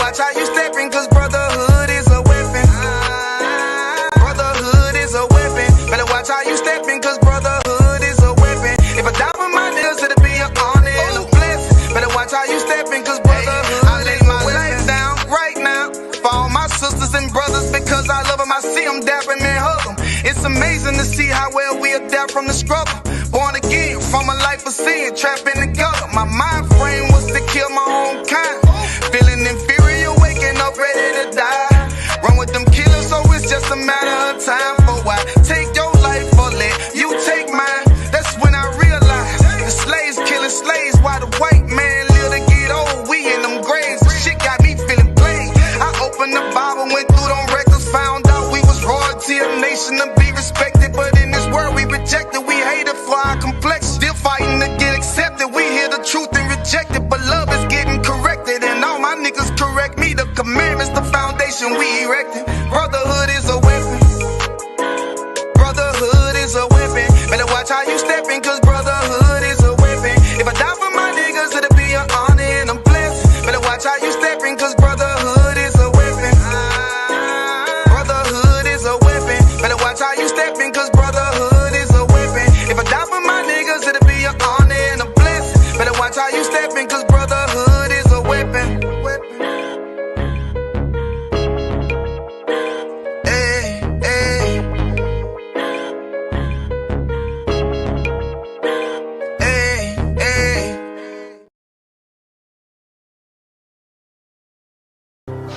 watch how you stepping, cause brotherhood is a weapon. Brotherhood is a weapon. Better watch how you stepping, cause brotherhood is a weapon. If I die for my niggas, it'll be an honor and a blessing. Better watch how you stepping, cause brotherhood I lay my life down right now for all my sisters and brothers, because I love them. I see them dapping and hug them. It's amazing to see how well we adapt from the struggle. Born again from a life of sin, trapped in the gutter. My mind frame was to kill my own kind. Feeling inferior, waking up ready to die. Run with them killers, so it's just a matter of time. For why take your life or let you take mine? That's when I realized the slaves killing slaves while the white man live to get old. We in them graves, the shit got me feeling plain. I opened the Bible, went through them records, found out we was royalty, a nation to be respected. But in this world we rejected, we hated for our complexion. Still fighting to get accepted. We hear the truth and reject it, but love is getting corrected. And all my niggas correct me. The commandments, the foundation we erected. Brotherhood is a weapon. Brotherhood is a weapon. Better watch how you stepping, cause brotherhood is a weapon. If I die for my niggas, it'll be an honor and a blessing. Better watch how you stepping, cause brotherhood is a weapon. Brotherhood is a weapon. Better watch how you stepping, cause brotherhood is a weapon. If I die for my niggas, it'll be an honor and a blessing. Better watch how you stepping, cause brotherhood is a weapon. Hey, hey. Hey, hey.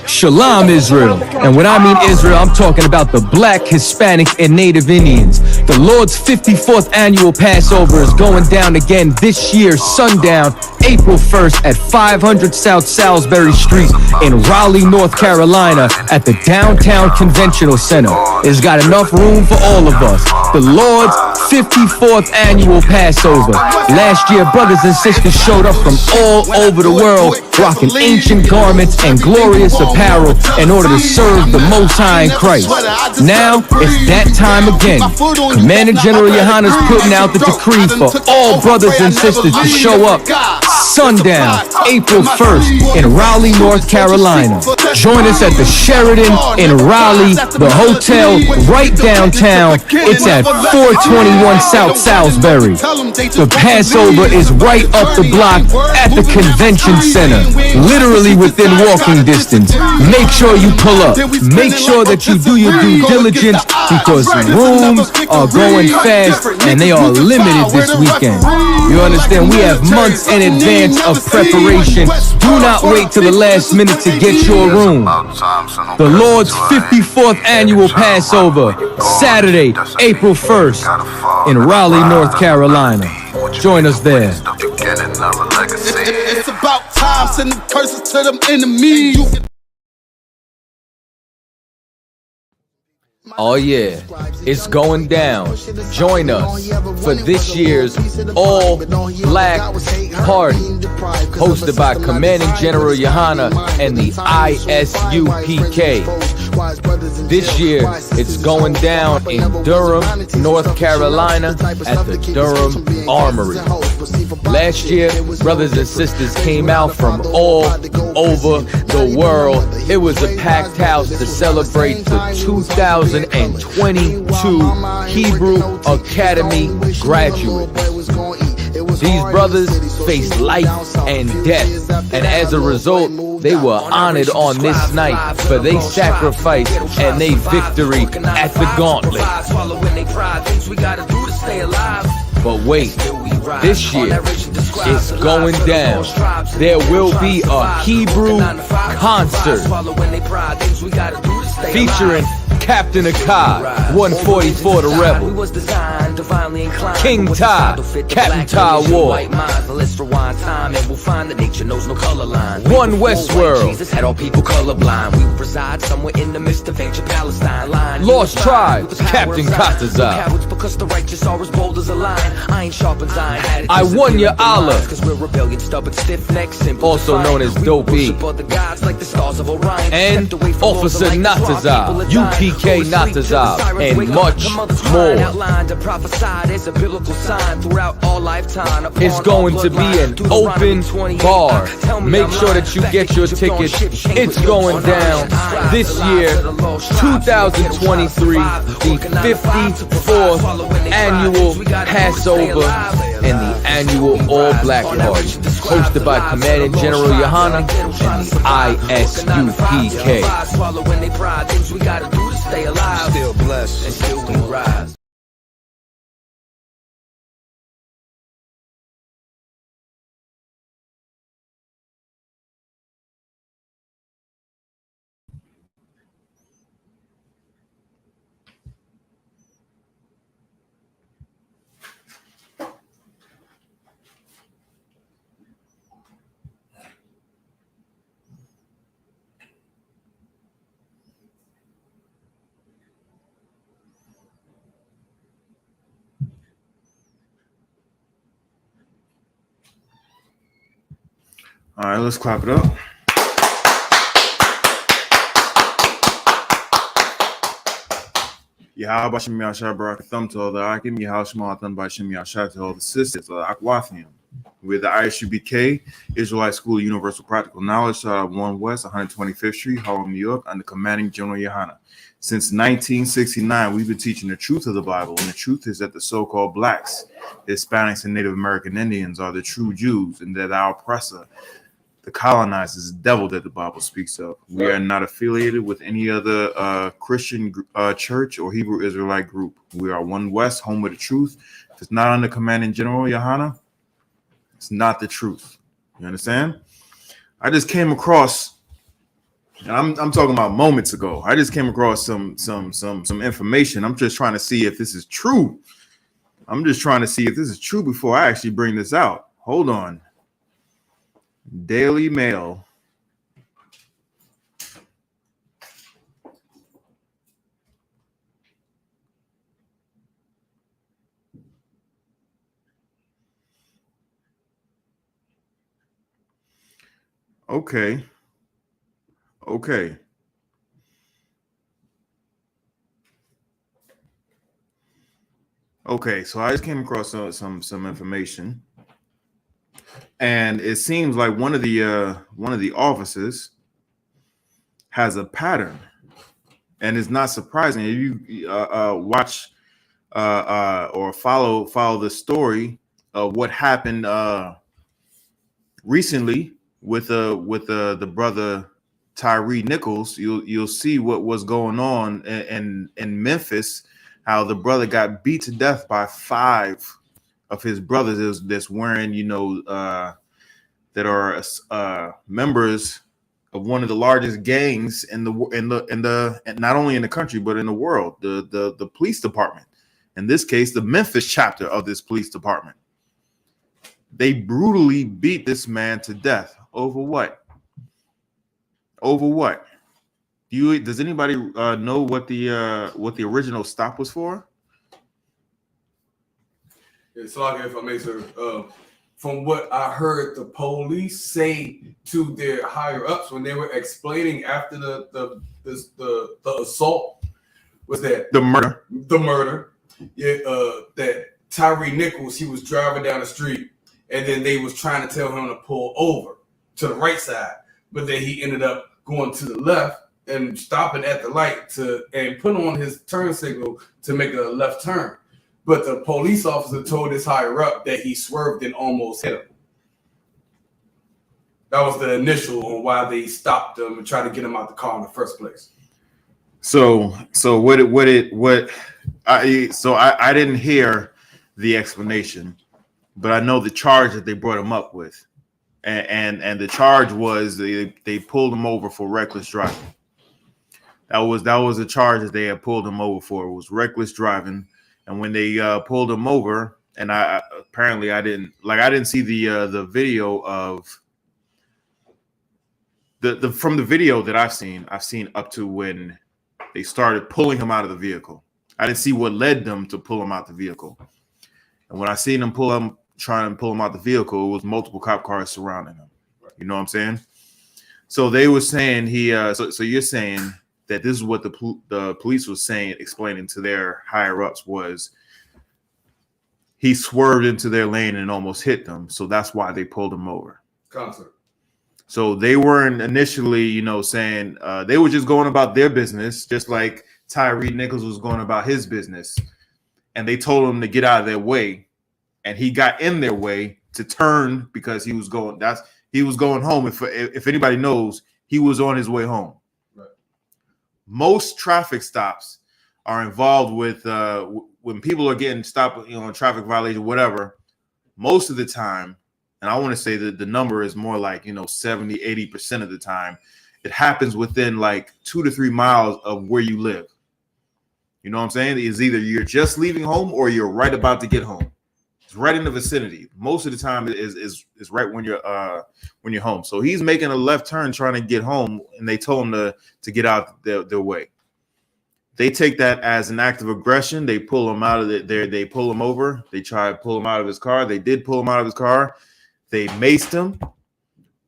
Shalom, Israel. And when I mean Israel, I'm talking about the Black, Hispanic, and Native Indians. The Lord's 54th annual Passover is going down again this year, sundown, April 1st at 500 South Salisbury Street in Raleigh, North Carolina at the Downtown Conventional Center. It's got enough room for all of us. The Lord's 54th annual Passover. Last year, brothers and sisters showed up from all over the world, rocking ancient garments and glorious apparel in order to serve the Most High in Christ. Now, it's that time again. Commander General Yahanna is putting out the decree for all brothers and sisters to show up sundown, April 1st in Raleigh, North Carolina. Join us at the Sheraton in Raleigh, the hotel right downtown. It's at 421 South Salisbury. The Passover is right up the block at the Convention Center, literally within walking distance. Make sure you pull up. Make sure that you do your due diligence, because rooms are going fast and they are limited this weekend. You understand? We have months in advance of preparation. Do not wait till the last minute to get your room. The Lord's 54th annual Passover, Saturday, April 1st in Raleigh, North Carolina. Join us there. It's about time, sending curses to them enemies. Oh yeah, it's going down. Join us for this year's All Black Party, hosted by Commanding General Yahanna and the I.S.U.P.K. This year, it's going down in Durham, North Carolina at the Durham Armory. Last year, brothers and sisters came out from all over the world. It was a packed house to celebrate the 2022 Hebrew Academy graduates. These brothers faced life and death, and as a result, they were honored on this night for their sacrifice and their victory at the gauntlet. But wait, this year, it's going down. There will be a Hebrew concert featuring Captain Akkad, 144 the Rebel, King Ty, Captain Ty Ward, One Westworld, Lost Tribes, Captain Katazai, I.S.U.P.K, also known as Dope E, and Officer Natazai. Atazah, UPK Natazah, and much more. It's going to be an open bar. Make sure that you get your tickets. It's going down this year, 2023, the 54th annual Passover and the annual All-Black Party, hosted by Commanding General Yahanna and the I.S.U.P.K. Still blessed and still we rise. All right, let's clap it up. Yahweh Bashem Yashar Barak Thumb to all the Akim, Yahweh Shema Thumb Bashem Yashar to all the sisters, Akwathium. We're the I.S.U.P.K, Israelite School of Universal Practical Knowledge, 1 West, 125th Street, Harlem, New York, under Commanding General Yahanna. Since 1969, we've been teaching the truth of the Bible, and the truth is that the so-called blacks, Hispanics, and Native American Indians are the true Jews, and that our oppressor, the colonizers, the devil that the Bible speaks of. We are not affiliated with any other Christian church or Hebrew Israelite group. We are 1 West, home of the truth. If it's not under Commanding General Yahanna, it's not the truth. You understand? I just came across, and I'm talking about moments ago. I just came across some information. I'm just trying to see if this is true. I'm just trying to see if this is true before I actually bring this out. Hold on. Daily Mail. Okay. So I just came across some information, and it seems like one of the officers has a pattern, and it's not surprising if you watch or follow the story of what happened recently with the brother Tyree Nichols. You'll see what was going on in Memphis, how the brother got beat to death by 5 of his brothers that's wearing, that are members of one of the largest gangs in the not only in the country but in the world, the police department. In this case, the Memphis chapter of this police department. They brutally beat this man to death over what? Does anybody know what the original stop was for? It's like, if I may, sir, from what I heard the police say to their higher ups when they were explaining after the assault, was that the murder, that Tyree Nichols, he was driving down the street, and then they was trying to tell him to pull over to the right side, but then he ended up going to the left and stopping at the light and put on his turn signal to make a left turn. But the police officer told his higher up that he swerved and almost hit him. That was the initial on why they stopped him and tried to get him out the car in the first place. So I didn't hear the explanation, but I know the charge that they brought him up with, and the charge was they pulled him over for reckless driving. That was the charge that they had pulled him over for. It was reckless driving. And when they pulled him over, and I didn't see the video of from the video that I've seen up to when they started pulling him out of the vehicle. I didn't see what led them to pull him out the vehicle. And when I seen them trying to pull him out the vehicle, it was multiple cop cars surrounding him. You know what I'm saying? So they were saying so you're saying that this is what the police was saying, explaining to their higher ups, was he swerved into their lane and almost hit them. So that's why they pulled him over. Concert. So they weren't initially, saying they were just going about their business, just like Tyree Nichols was going about his business. And they told him to get out of their way. And he got in their way to turn because he was going home. If anybody knows, he was on his way home. Right. Most traffic stops are involved with when people are getting stopped, on traffic violation, whatever. Most of the time, and I want to say that the number is more like 70-80% of the time, it happens within like 2 to 3 miles of where you live. You know what I'm saying? It's either you're just leaving home or you're right about to get home. It's right in the vicinity. Most of the time is right when you're home. So he's making a left turn trying to get home, and they told him to get out their way. They take that as an act of aggression. They pull him out of there. They pull him over. They try to pull him out of his car. They did pull him out of his car. They maced him.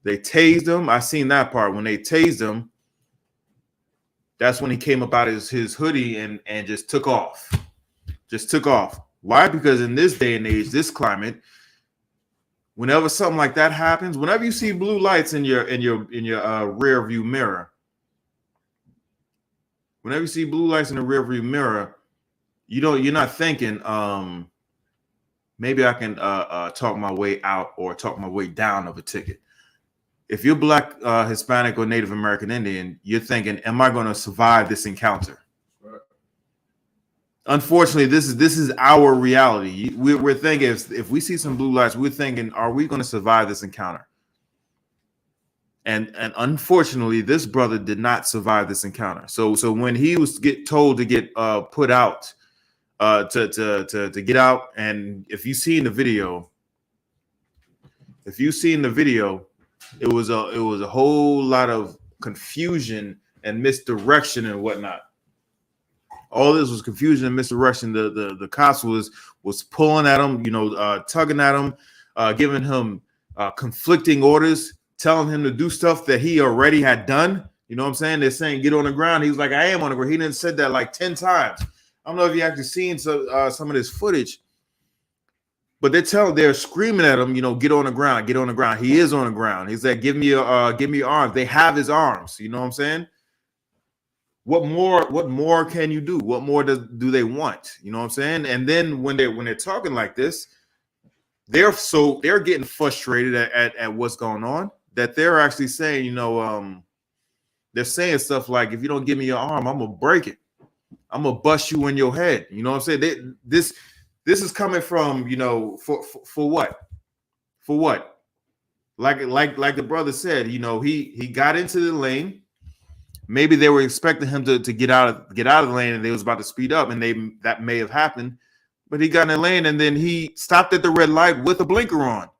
They tased him. I seen that part. When they tased him, that's when he came up out of his hoodie and just took off. Just took off. Why? Because in this day and age, this climate, whenever something like that happens, whenever you see blue lights in your rear view mirror, whenever you see blue lights in the rear view mirror, you're not thinking, maybe I can talk my way out or talk my way down of a ticket. If you're Black, Hispanic, or Native American Indian, you're thinking, am I going to survive this encounter? Right. Unfortunately, this is our reality. We're thinking, if we see some blue lights, we're thinking, are we going to survive this encounter? And unfortunately, this brother did not survive this encounter. So when he was told to get put out, to get out, and if you see in the video, it was a whole lot of confusion and misdirection and whatnot. All this was confusion and misdirection. The cops was pulling at him, tugging at him, giving him conflicting orders, telling him to do stuff that he already had done. You know what I'm saying? They're saying get on the ground. He was like, I am on the ground. He didn't said that like 10 times. I don't know if you actually seen some of this footage, but they're screaming at him, get on the ground, get on the ground. He is on the ground. He's like, give me your arms. They have his arms. You know what I'm saying? What more can you do? What more do they want? You know what I'm saying? And then when they're talking like this, they're getting frustrated at what's going on, that they're actually saying, they're saying stuff like, if you don't give me your arm, I'm gonna break it. I'm gonna bust you in your head. You know what I'm saying? This is coming from, for what? For what? Like the brother said, he got into the lane. Maybe they were expecting him to get out of the lane, and they was about to speed up, and that may have happened. But he got in the lane, and then he stopped at the red light with a blinker on.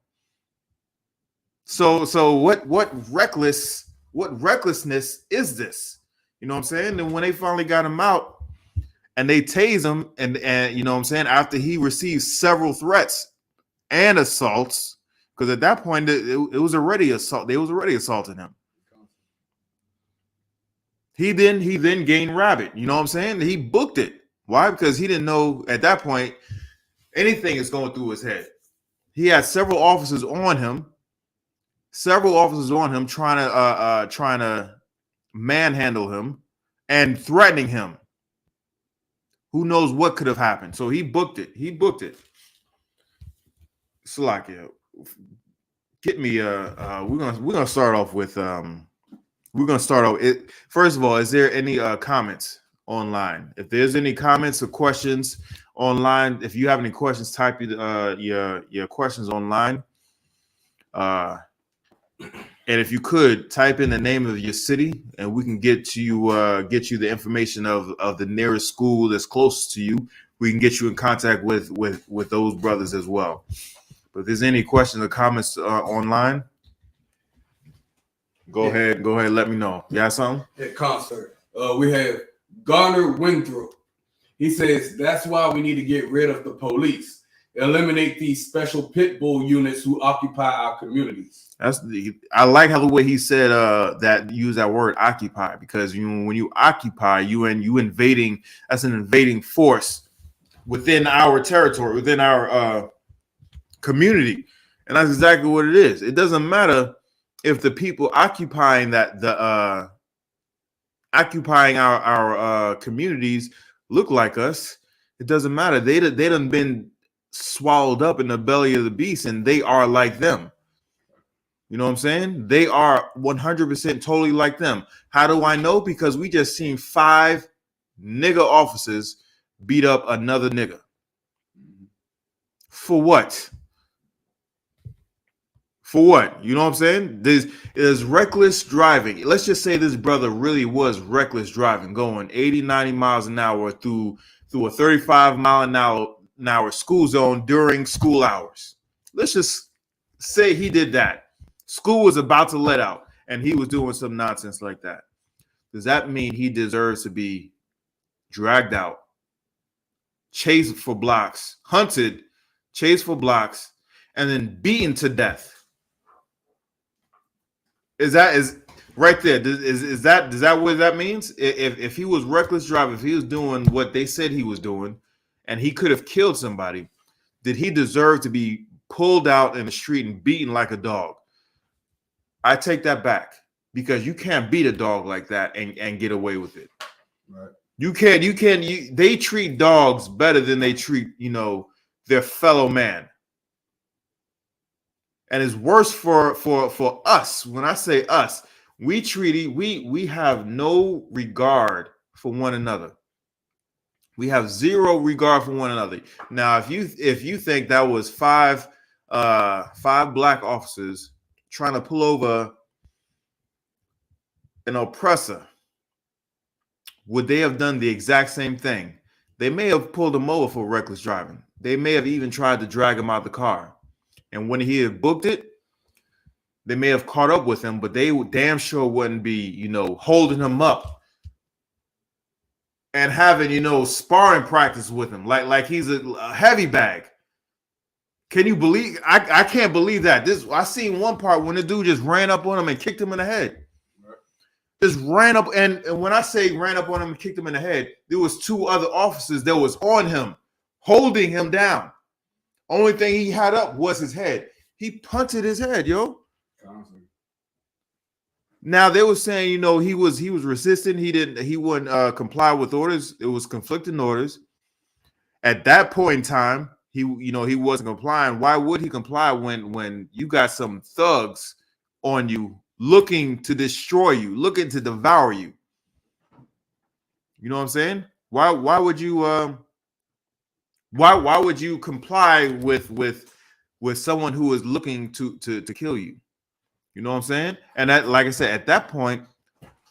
So what recklessness is this? You know what I'm saying? And when they finally got him out, and they tased him, and you know what I'm saying, after he received several threats and assaults, because at that point it was already assault. They was already assaulting him. He then gained rabbit. You know what I'm saying? He booked it. Why? Because he didn't know at that point anything is going through his head. He had several officers on him trying to manhandle him and threatening him. Who knows what could have happened? So he booked it. Salakia, get me we're gonna start off with first of all, is there any comments online? If there's any comments or questions online, if you have any questions, type your questions online. And if you could type in the name of your city, and we can get you the information of the nearest school that's closest to you. We can get you in contact with those brothers as well. But if there's any questions or comments online, go ahead, let me know. You got something? At concert, we have Garner Winthrop. He says that's why we need to get rid of the police, eliminate these special pit bull units who occupy our communities. I like how the way he said that use that word occupy, because when you occupy, you invading. That's an invading force within our territory, within our community, and that's exactly what it is. It doesn't matter if the people occupying our communities look like us. It doesn't matter. They done been swallowed up in the belly of the beast, and they are like them. You know what I'm saying? They are 100% totally like them. How do I know? Because we just seen 5 nigga officers beat up another nigga. For what? For what? You know what I'm saying? There's reckless driving. Let's just say this brother really was reckless driving, going 80, 90 miles an hour through a 35 mile an hour school zone during school hours. Let's just say he did that. School was about to let out, and he was doing some nonsense like that. Does that mean he deserves to be dragged out, chased for blocks, hunted, chased for blocks, and then beaten to death? Is right there? Does that what that means? If he was reckless driving, if he was doing what they said he was doing, and he could have killed somebody, did he deserve to be pulled out in the street and beaten like a dog? I take that back, because you can't beat a dog like that and get away with it. Right. You can't. They treat dogs better than they treat their fellow man. And it's worse for us. When I say us, we have no regard for one another. We have zero regard for one another. Now, if you think that was five black officers trying to pull over an oppressor, would they have done the exact same thing? They may have pulled him over for reckless driving. They may have even tried to drag him out the car. And when he had booked it, they may have caught up with him, but they damn sure wouldn't be, holding him up and having, sparring practice with him like he's a heavy bag. Can you believe? I can't believe that. I seen one part when the dude just ran up on him and kicked him in the head. Just ran up, and when I say ran up on him and kicked him in the head, there was 2 other officers that was on him, holding him down. Only thing he had up was his head. He punted his head, yo. Now they were saying, he was resistant. He wouldn't comply with orders. It was conflicting orders. At that point in time, he wasn't complying. Why would he comply when you got some thugs on you looking to destroy you, looking to devour you? You know what I'm saying? Why would you why would you comply with someone who is looking to kill you? You know what I'm saying? And that, like I said, at that point,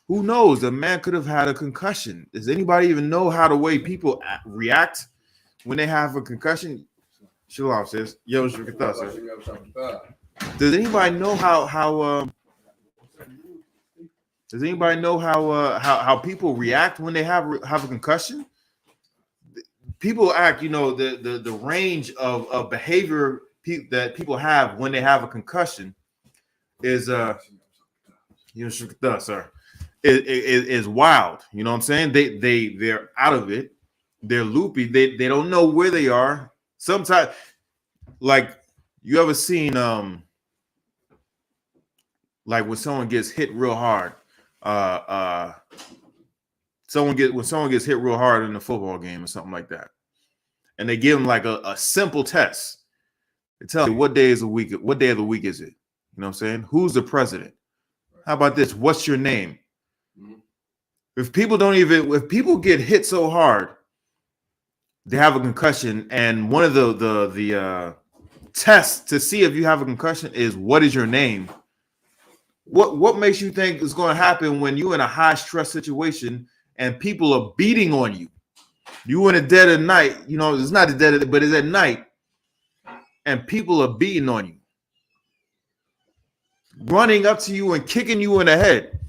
who knows? The man could have had a concussion. Does anybody even know how the way people react when they have a concussion? Shalom, sis. Yo, sir. Does anybody know how does anybody know how people react when they have a concussion? People act, the range of behavior that people have when they have a concussion is sir, is wild. You know what I'm saying? They're out of it. They're loopy. They don't know where they are. Sometimes, like, you ever seen like when someone gets hit real hard, when someone gets hit real hard in a football game or something like that, and they give them like a simple test. They tell you what day of the week is it? You know what I'm saying? Who's the president? How about this? What's your name? If people get hit so hard, they have a concussion, and one of the tests to see if you have a concussion is what is your name? What makes you think is going to happen when you're in a high stress situation and people are beating on you? You in a dead of night, it's not a dead, but it's at night, and people are beating on you, running up to you and kicking you in the head,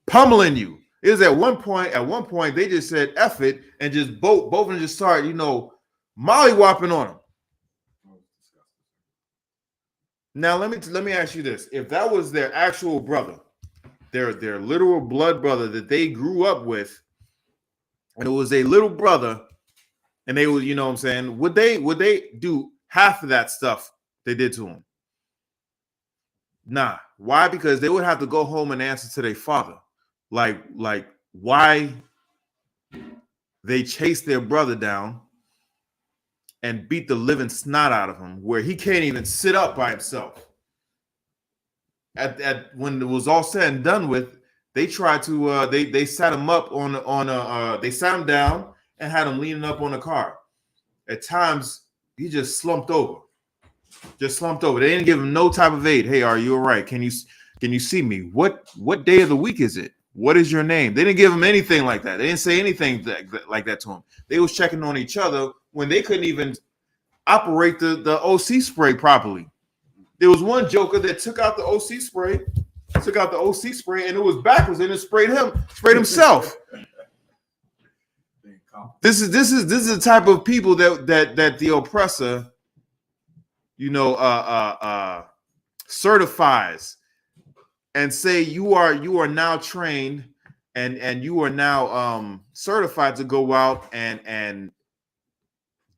pummeling you. It was at one point they just said F it and just both of them just started, mollywhopping on them. Now let me ask you this: if that was their actual brother, their literal blood brother that they grew up with, and it was a little brother, and they would, you know what I'm saying, would they do half of that stuff they did to him? Nah. Why? Because they would have to go home and answer to their father. Like why they chased their brother down and beat the living snot out of him, where he can't even sit up by himself. At when it was all said and done with, they tried to they sat him up on a they sat him down and had him leaning up on the car. At times he just slumped over. They didn't give him no type of aid. Hey, are you all right? Can you see me? What day of the week is it? What is your name? They didn't give him anything like that. They didn't say anything like that to him. They was checking on each other when they couldn't even operate the OC spray properly. There was one joker that took out the OC spray, and it was backwards, and it sprayed himself. This is the type of people that the oppressor, certifies and say you are now trained and you are now certified to go out and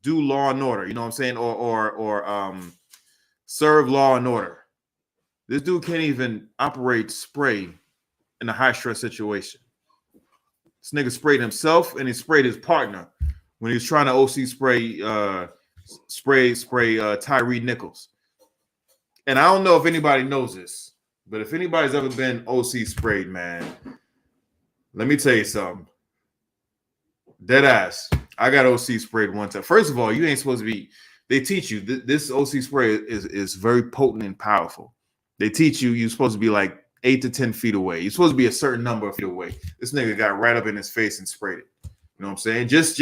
do law and order. You know what I'm saying, or serve law and order. This dude can't even operate spray in a high stress situation. This nigga sprayed himself and he sprayed his partner when he was trying to OC spray Tyree Nichols. And I don't know if anybody knows this, but if anybody's ever been OC sprayed, man, let me tell you something. Dead ass. I got OC sprayed one time. First of all, you ain't supposed to be. They teach you this OC spray is very potent and powerful. They teach you you're supposed to be like 8 to 10 feet away. You're supposed to be a certain number of feet away. This nigga got right up in his face and sprayed it. You know what I'm saying? Just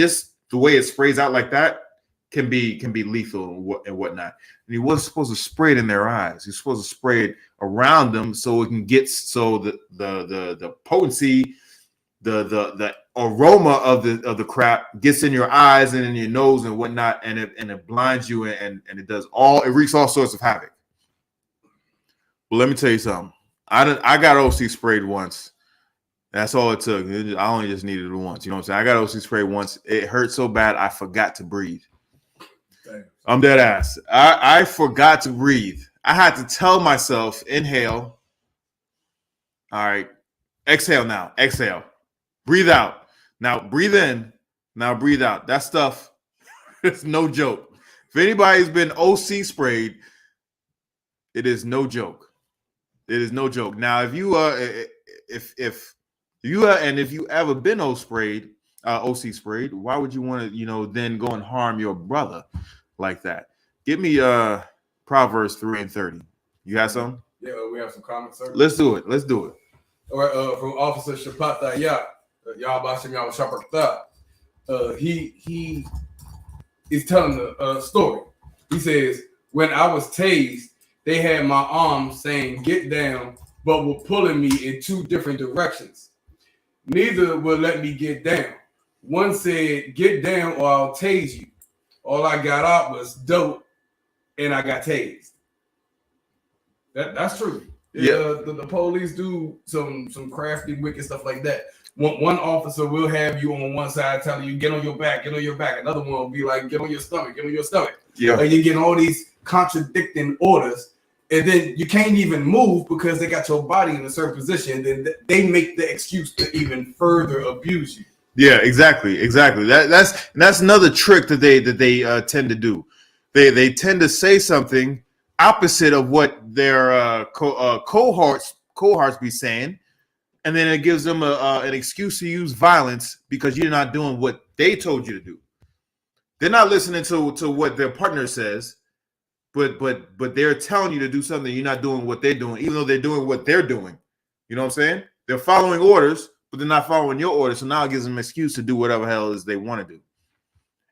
the way it sprays out like that can be lethal and whatnot. And he wasn't supposed to spray it in their eyes. He's supposed to spray it around them so it can get the potency, the aroma of the crap gets in your eyes and in your nose and whatnot, and it blinds you and it wreaks all sorts of havoc. Well, let me tell you something. I got OC sprayed once. That's all it took. I only just needed it once. You know what I'm saying? I got OC sprayed once. It hurt so bad I forgot to breathe. Thanks. I'm dead ass. I forgot to breathe. I had to tell myself, inhale. All right. Exhale now. Exhale. Breathe out. Now breathe in. Now breathe out. That stuff, it's no joke. If anybody's been OC sprayed, it is no joke. It is no joke. Now, if you ever been OC sprayed, why would you want to, then go and harm your brother like that? Give me Proverbs 3:30. You got some? Yeah, we have some comments, sir. Let's do it. All right, from Officer Shapata he is telling a story. He says, when I was tased, they had my arms saying, get down, but were pulling me in two different directions. Neither would let me get down. One said, get down or I'll tase you. All I got out was dope, and I got tased. That's true. Yeah. The police do some crafty, wicked stuff like that. One officer will have you on one side telling you, get on your back, get on your back. Another one will be like, get on your stomach, get on your stomach. Yeah. And you're getting all these contradicting orders. And then you can't even move because they got your body in a certain position. Then they make the excuse to even further abuse you. Yeah, exactly. That's another trick that they tend to do. They tend to say something opposite of what their cohorts be saying, and then it gives them an excuse to use violence because you're not doing what they told you to do. They're not listening to what their partner says. But they're telling you to do something. You're not doing what they're doing, even though they're doing what they're doing. You know what I'm saying? They're following orders, but they're not following your orders. So now it gives them an excuse to do whatever hell is they want to do.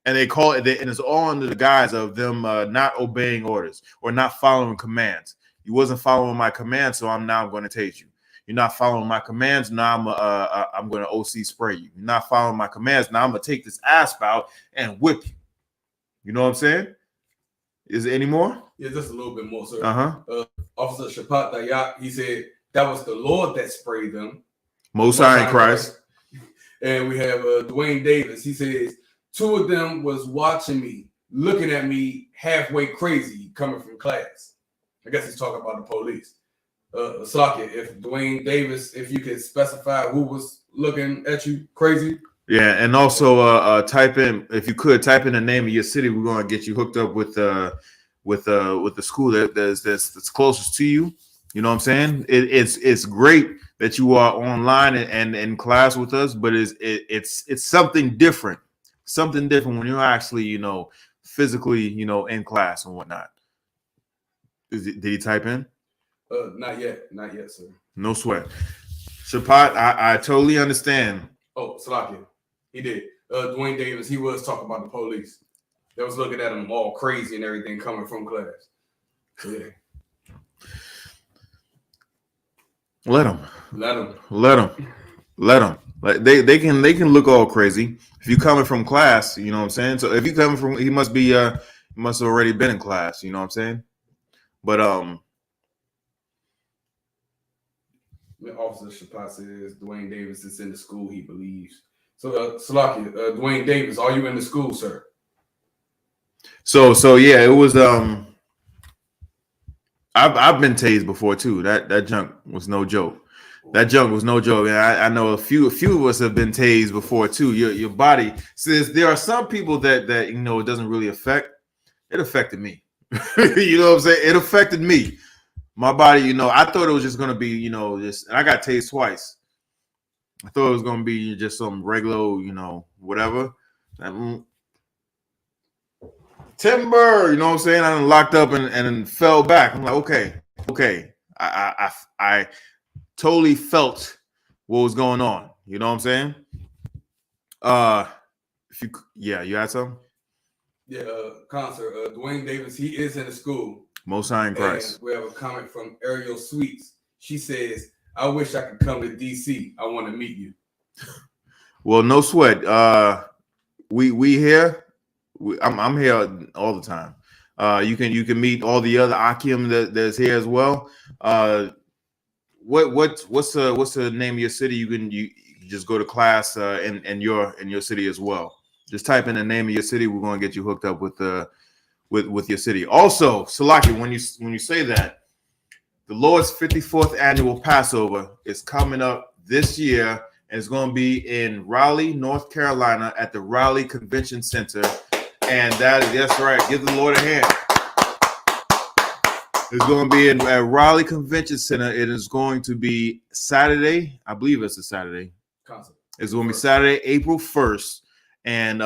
And they call it, and it's all under the guise of them not obeying orders or not following commands. You wasn't following my commands, so I'm going to tase you. You're not following my commands, now I'm going to OC spray you. You're not following my commands, now I'm going to take this asp out and whip you. You know what I'm saying? Is it any more? Yeah, just a little bit more, sir. Officer Shapat Dayat, he said that was the Lord that sprayed them. Most High in Christ. And we have Dwayne Davis. He says 2 of them was watching me, looking at me halfway crazy coming from class. I guess he's talking about the police. Slocket, if Dwayne Davis, if you could specify who was looking at you crazy. Yeah, and also type in, if you could, type in the name of your city. We're gonna get you hooked up with the school that's closest to you. You know what I'm saying? It's great that you are online and in class with us, but it's something different. Something different when you're actually, you know, physically, you know, in class and whatnot. Did he type in? Not yet, sir. No sweat. Shapat, I totally understand. Oh, Salakia. He did. Dwayne Davis, he was talking about the police. They was looking at him all crazy and everything coming from class. Yeah. Let them. Like they can look all crazy. If you coming from class, you know what I'm saying? So if you coming from, he must have already been in class, you know what I'm saying? But Officer Shapat says Dwayne Davis is in the school, he believes. So Salakia, Dwayne Davis, are you in the school, sir? So yeah, it was I've been tased before too. That junk was no joke. That junk was no joke. And I know a few of us have been tased before too. Your body says there are some people that you know it doesn't really affect. It affected me. You know what I'm saying? It affected me. My body, you know, I thought it was just gonna be, you know, just, and I got tased twice. I thought it was gonna be just some regular, you know, whatever. Timber, you know what I'm saying? I done locked up and fell back. I'm like, okay. I totally felt what was going on. You know what I'm saying? You had something? Yeah, concert. Dwayne Davis, he is in the school. Most High in Christ. And we have a comment from Ariel Sweets. She says, I wish I could come to DC. I want to meet you. Well, no sweat. We here. I'm here all the time. You can meet all the other Akim that's here as well. What's the name of your city? You can just go to class in your city as well. Just type in the name of your city. We're gonna get you hooked up with your city. Also, Salaki, when you say that, the Lord's 54th annual Passover is coming up this year, and it's going to be in Raleigh, North Carolina, at the Raleigh Convention Center. And that's right. Give the Lord a hand. It's going to be at Raleigh Convention Center. It is going to be Saturday. I believe it's a Saturday. It's going to be Saturday, April 1st. And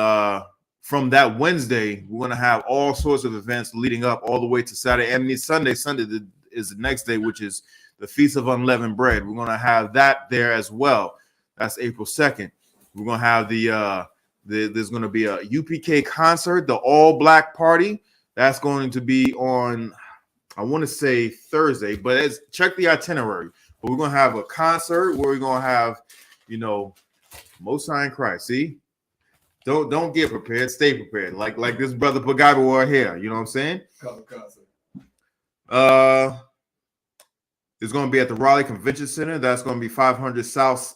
from that Wednesday, we're going to have all sorts of events leading up all the way to Saturday. And Sunday is the next day, which is the Feast of Unleavened Bread. We're going to have that there as well. That's April 2nd. We're going to have there's going to be a UPK concert, the all black party. That's going to be on, I want to say Thursday, but check the itinerary. But we're going to have a concert where we're going to have, you know, Most High in Christ. See? Don't get prepared. Stay prepared. Like this brother Pagaiba here. You know what I'm saying? It's going to be at the Raleigh Convention Center. That's going to be 500 South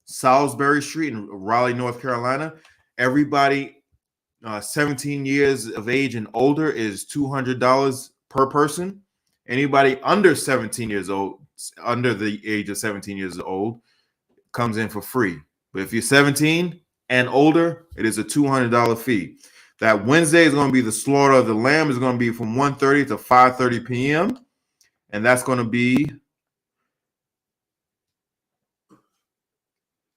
Salisbury Street in Raleigh, North Carolina. Everybody 17 years of age and older is $200 per person. Anybody under 17 years old, under the age of 17 years old, comes in for free. But if you're 17 and older, it is a $200 fee. That Wednesday is going to be the slaughter of the lamb. Is going to be from 1:30 to 5:30 p.m. And that's going to be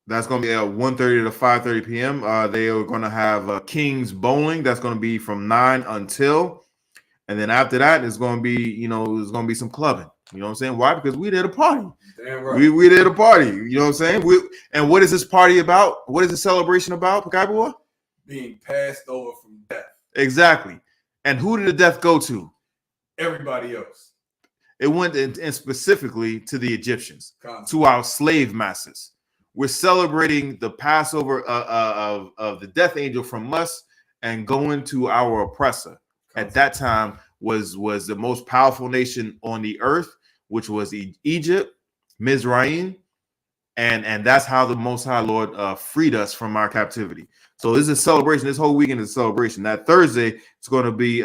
at 1:30 to 5:30 p.m. They are going to have King's Bowling. That's going to be from 9 until. And then after that, it's going to be, you know, there's going to be some clubbing. You know what I'm saying? Why? Because we there to party. Damn right. We there to party. You know what I'm saying? And what is this party about? What is the celebration about, Pagaiba? Being passed over from death. Exactly. And who did the death go to? Everybody else. It went and specifically to the Egyptians, to our slave masters. We're celebrating the Passover of the death angel from us and going to our oppressor. at that time was the most powerful nation on the earth, which was Egypt, Mizraim, and that's how the Most High Lord freed us from our captivity. So this is a celebration. This whole weekend is a celebration. That Thursday it's going to be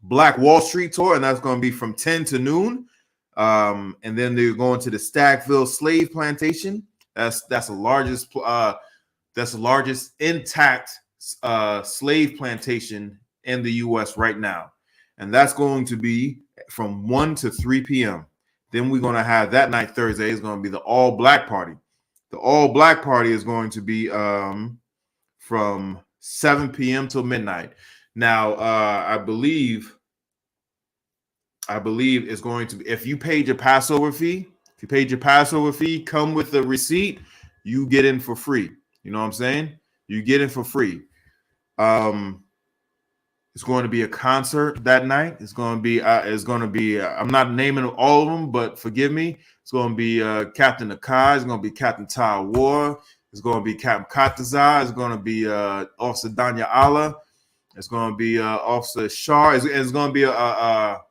Black Wall Street tour, and that's going to be from 10 to noon. And then they're going to the Stagville Slave Plantation. That's the largest intact slave plantation in the U.S. right now, and that's going to be from 1 to 3 p.m. Then we're going to have that night, Thursday, is going to be the All Black Party. The All Black Party is going to be from 7 p.m. till midnight. Now, I believe it's going to be, if you paid your Passover fee, come with the receipt, you get in for free. You know what I'm saying? You get in for free. It's going to be a concert that night. It's going to be I'm not naming all of them, but forgive me. It's going to be Captain Akai. It's going to be Captain Ty War. It's going to be Captain Kataza. It's going to be Officer Danya Allah. It's going to be Officer Shar. It's going to be a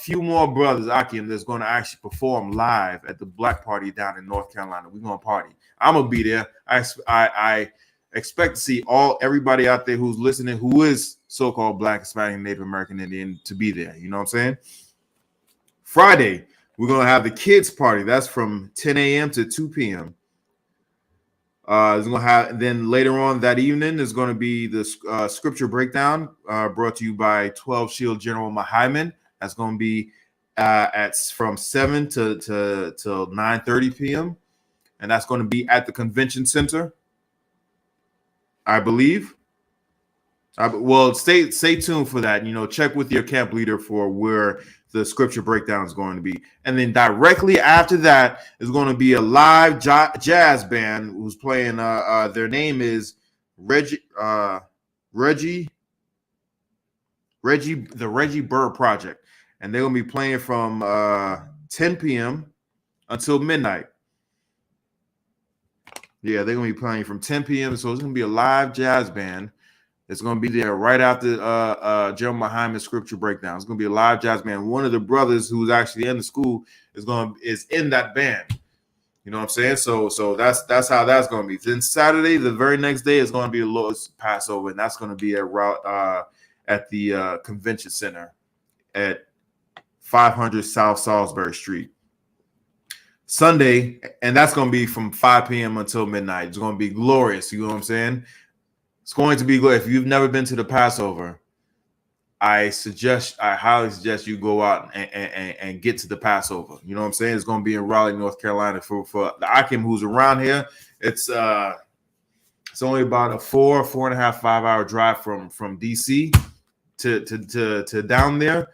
few more brothers, Akim, that's going to actually perform live at the Black Party down in North Carolina. We're going to party. I'm going to be there. I expect to see everybody out there who's listening, who is so-called Black, Hispanic, Native American Indian, to be there. You know what I'm saying? Friday, we're going to have the kids party. That's from 10 a.m. to 2 p.m. Then later on that evening is going to be the scripture breakdown brought to you by 12 Shield General Mahaiman. That's going to be from 7 to 9:30 p.m. And that's going to be at the convention center, I believe. Well, stay tuned for that. You know, check with your camp leader for where the scripture breakdown is going to be. And then directly after that is going to be a live jazz band who's playing. Their name is Reggie Bird Project. And they're going to be playing from 10 p.m. until midnight. Yeah, they're going to be playing from 10 p.m. So it's going to be a live jazz band. It's going to be there right after General Mahaiman's scripture breakdown. It's going to be a live jazz band. One of the brothers who's actually in the school is in that band. You know what I'm saying? So that's how that's going to be. Then Saturday, the very next day, is going to be the Lord's Passover, and that's going to be at the convention center at 500 South Salisbury Street. Sunday, and that's going to be from 5 p.m. until midnight. It's going to be glorious. You know what I'm saying? It's going to be good. If you've never been to the Passover, I highly suggest you go out and get to the Passover. You know what I'm saying? It's going to be in Raleigh, North Carolina. For the Akim who's around here, it's only about a 4.5, 5 hour drive from DC to down there.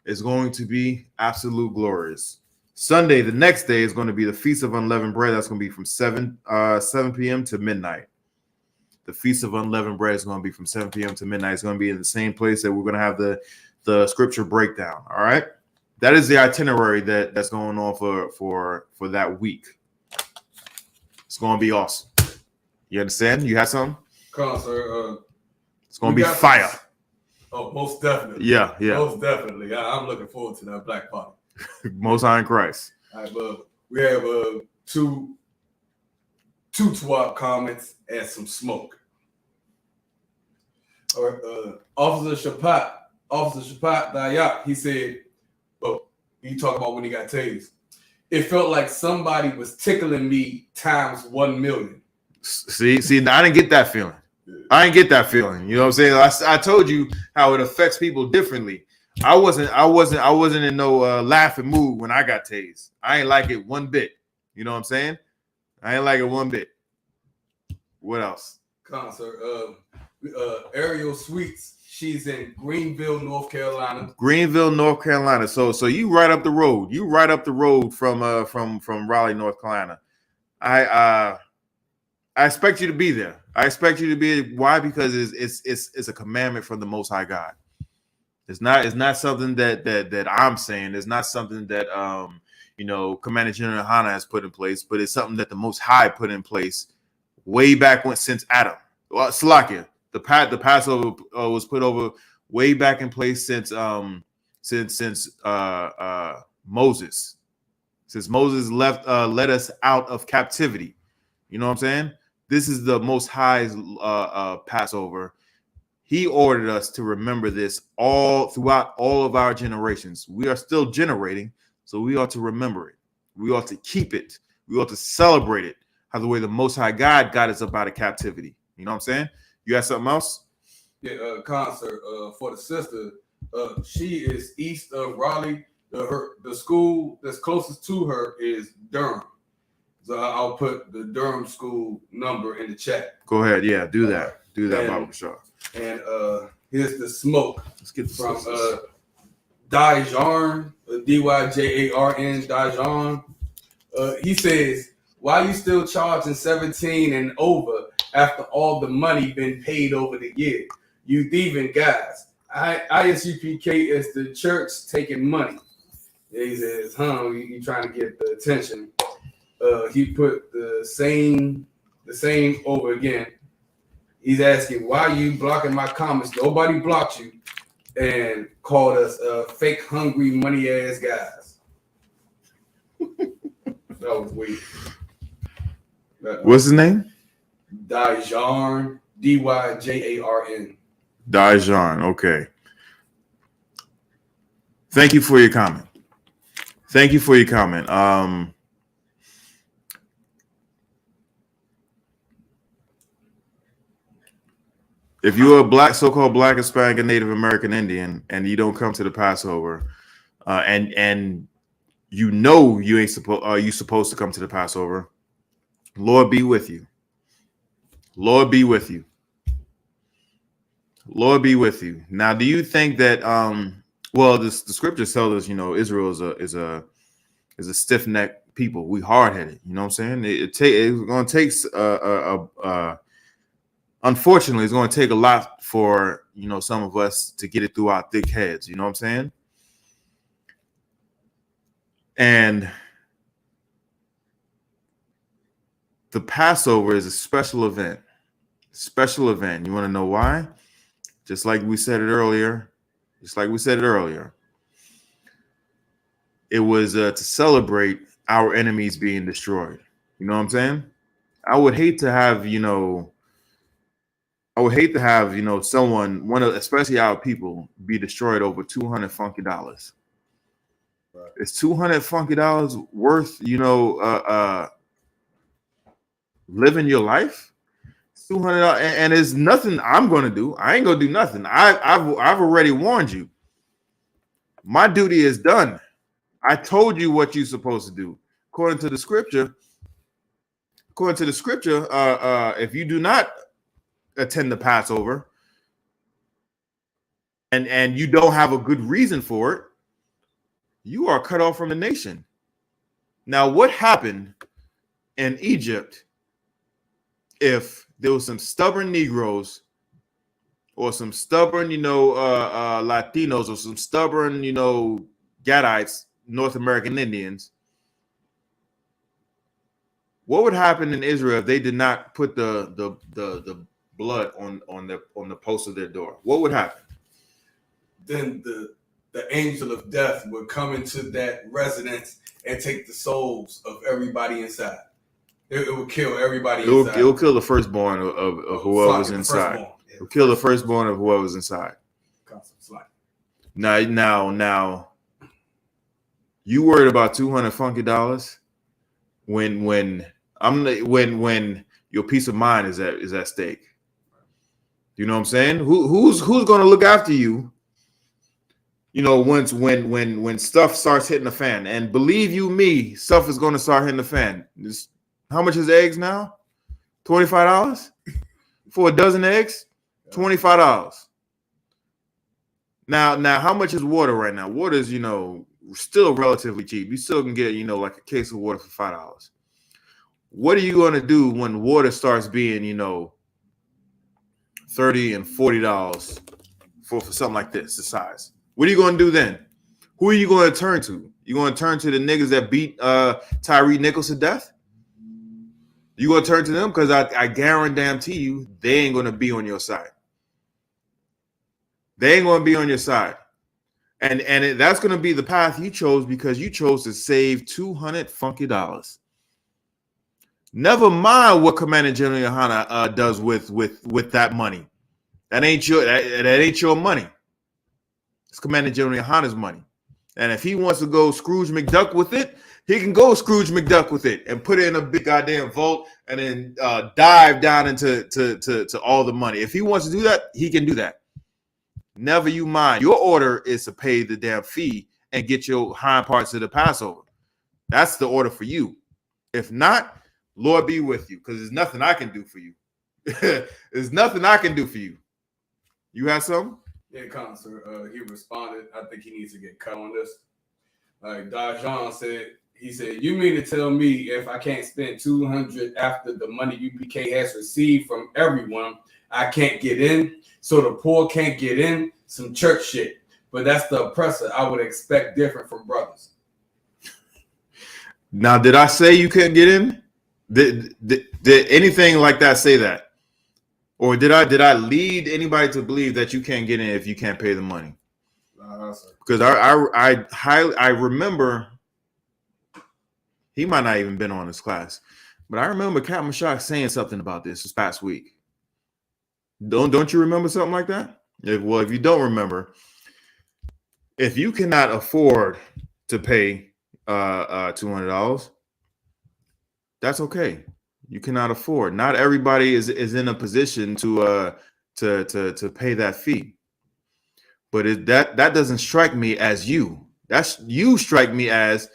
It's going to be absolute glorious. Sunday, the next day, is going to be the Feast of Unleavened Bread. That's going to be from 7 p.m. to midnight. The Feast of Unleavened Bread is going to be from 7 p.m. to midnight. It's going to be in the same place that we're going to have the scripture breakdown. All right, that is the itinerary that's going on for that week. It's going to be awesome. You understand? You have something? Concert. It's going to be fire. Oh, most definitely. Yeah. Most definitely. I'm looking forward to that Black Party. Most High in Christ. All right, but we have two TWAP comments and some smoke. All right, Officer Shapat Dayak, he said, well, you talk about when he got tased. It felt like somebody was tickling me times 1 million. See, I didn't get that feeling. You know what I'm saying? I told you how it affects people differently. I wasn't in no laughing mood when I got tased. I ain't like it one bit. You know what I'm saying? I ain't like it one bit. What else? Concert. Ariel Sweets. She's in Greenville, North Carolina. So you right up the road. You right up the road from Raleigh, North Carolina. I expect you to be there. Why? Because it's a commandment from the Most High God. It's not something that I'm saying. It's not something that Commander General Yahanna has put in place, but it's something that the Most High put in place way back since Adam. Well, Salakia, The Passover was put over way back in place since Moses. Since Moses led us out of captivity. You know what I'm saying? This is the Most High's Passover. He ordered us to remember this all throughout all of our generations. We are still generating, so we ought to remember it. We ought to keep it. We ought to celebrate it. How the way the Most High God got us up out of captivity. You know what I'm saying? You got something else? Yeah, concert for the sister. She is east of Raleigh. The school that's closest to her is Durham. So I'll put the Durham school number in the chat. Go ahead. Yeah, do that. Do that, Baba Bashar. And here's the smoke. Let's get from Dijarn, Dyjarn, Dijarn. He says, why you still charging 17 and over after all the money been paid over the year? You thieving guys. I.S.U.P.K is the church taking money. He says, you trying to get the attention. He put the same over again. He's asking, why are you blocking my comments? Nobody blocked you, and called us fake, hungry, money ass guys. That was weird. What's his name? Dijarn, Dyjarn. Dijarn. Okay. Thank you for your comment. Thank you for your comment. If you're a black, so-called black, Hispanic, and Native American Indian, and you don't come to the Passover, and you know you ain't supposed to come to the Passover, Lord be with you. Lord be with you. Lord be with you. Now, do you think that well, the scriptures tell us, Israel is a stiff-necked people. We hard-headed. You know what I'm saying? It's going to take unfortunately, it's going to take a lot for, some of us to get it through our thick heads. You know what I'm saying? And the Passover is a special event. Special event. You want to know why? Just like we said it earlier. It was to celebrate our enemies being destroyed. You know what I'm saying? I would hate to have, someone, especially our people, be destroyed over $200 funky. Right. It's $200 funky worth, living your life. It's $200, and it's nothing I'm going to do. I ain't going to do nothing. I've already warned you. My duty is done. I told you what you're supposed to do. According to the scripture, if you do not attend the Passover and you don't have a good reason for it, you are cut off from the nation. Now, what happened in Egypt if there was some stubborn Negroes or some stubborn, Latinos or some stubborn, Gadites, North American Indians? What would happen in Israel if they did not put the blood on the post of their door? What would happen? Then the angel of death would come into that residence and take the souls of everybody inside. It would kill everybody inside. It will kill the firstborn of whoever's inside. It will kill the firstborn of whoever's inside. Now, you worried about $200 funky when your peace of mind is at stake. You know what I'm saying? Who's going to look after you? When stuff starts hitting the fan, and believe you me, stuff is going to start hitting the fan. How much is eggs now? $25 for a dozen eggs. $25. Now, how much is water right now? Water is still relatively cheap. You still can get like a case of water for $5. What are you going to do when water starts being $30 and $40 for something like this, the size? What are you going to do then? Who are you going to turn to? You going to turn to the niggas that beat Tyree Nichols to death? You going to turn to them? Because I guarantee you they ain't going to be on your side. They ain't going to be on your side. And that's going to be the path you chose because you chose to save $200 funky dollars. Never mind what Commander General Yahanna does with that money. That ain't your money. It's Commander General Yahanna's money. And if he wants to go Scrooge McDuck with it, he can go Scrooge McDuck with it and put it in a big goddamn vault and then dive down into to all the money. If he wants to do that, he can do that. Never you mind. Your order is to pay the damn fee and get your hind parts of the Passover. That's the order for you. If not, Lord be with you, because there's nothing I can do for you. There's nothing I can do for you. You have something? Yeah, Counselor. He responded, I think he needs to get cut on this. Like Dajan said, he said, you mean to tell me if I can't spend $200 after the money UPK has received from everyone, I can't get in? So the poor can't get in? Some church shit. But that's the oppressor I would expect different from brothers. Now, did I say you couldn't get in? Did anything like that say that? Or did I lead anybody to believe that you can't get in if you can't pay the money? Because I remember, he might not even been on this class, but I remember Captain Mashak saying something about this past week. Don't you remember something like that? If you don't remember, if you cannot afford to pay $200, that's okay. You cannot afford. Not everybody is in a position to pay that fee. But that doesn't strike me as you. You strike me as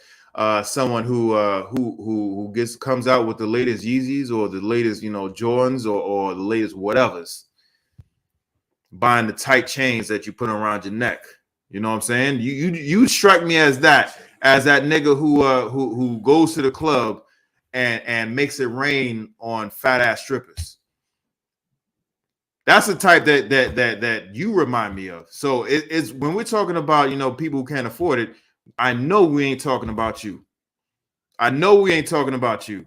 someone who comes out with the latest Yeezys or the latest Jordans or the latest whatevers, buying the tight chains that you put around your neck. You know what I'm saying? You strike me as that nigga who goes to the club and makes it rain on fat ass strippers. That's the type that you remind me of. So it's when we're talking about people who can't afford it, I know we ain't talking about you. I know we ain't talking about you.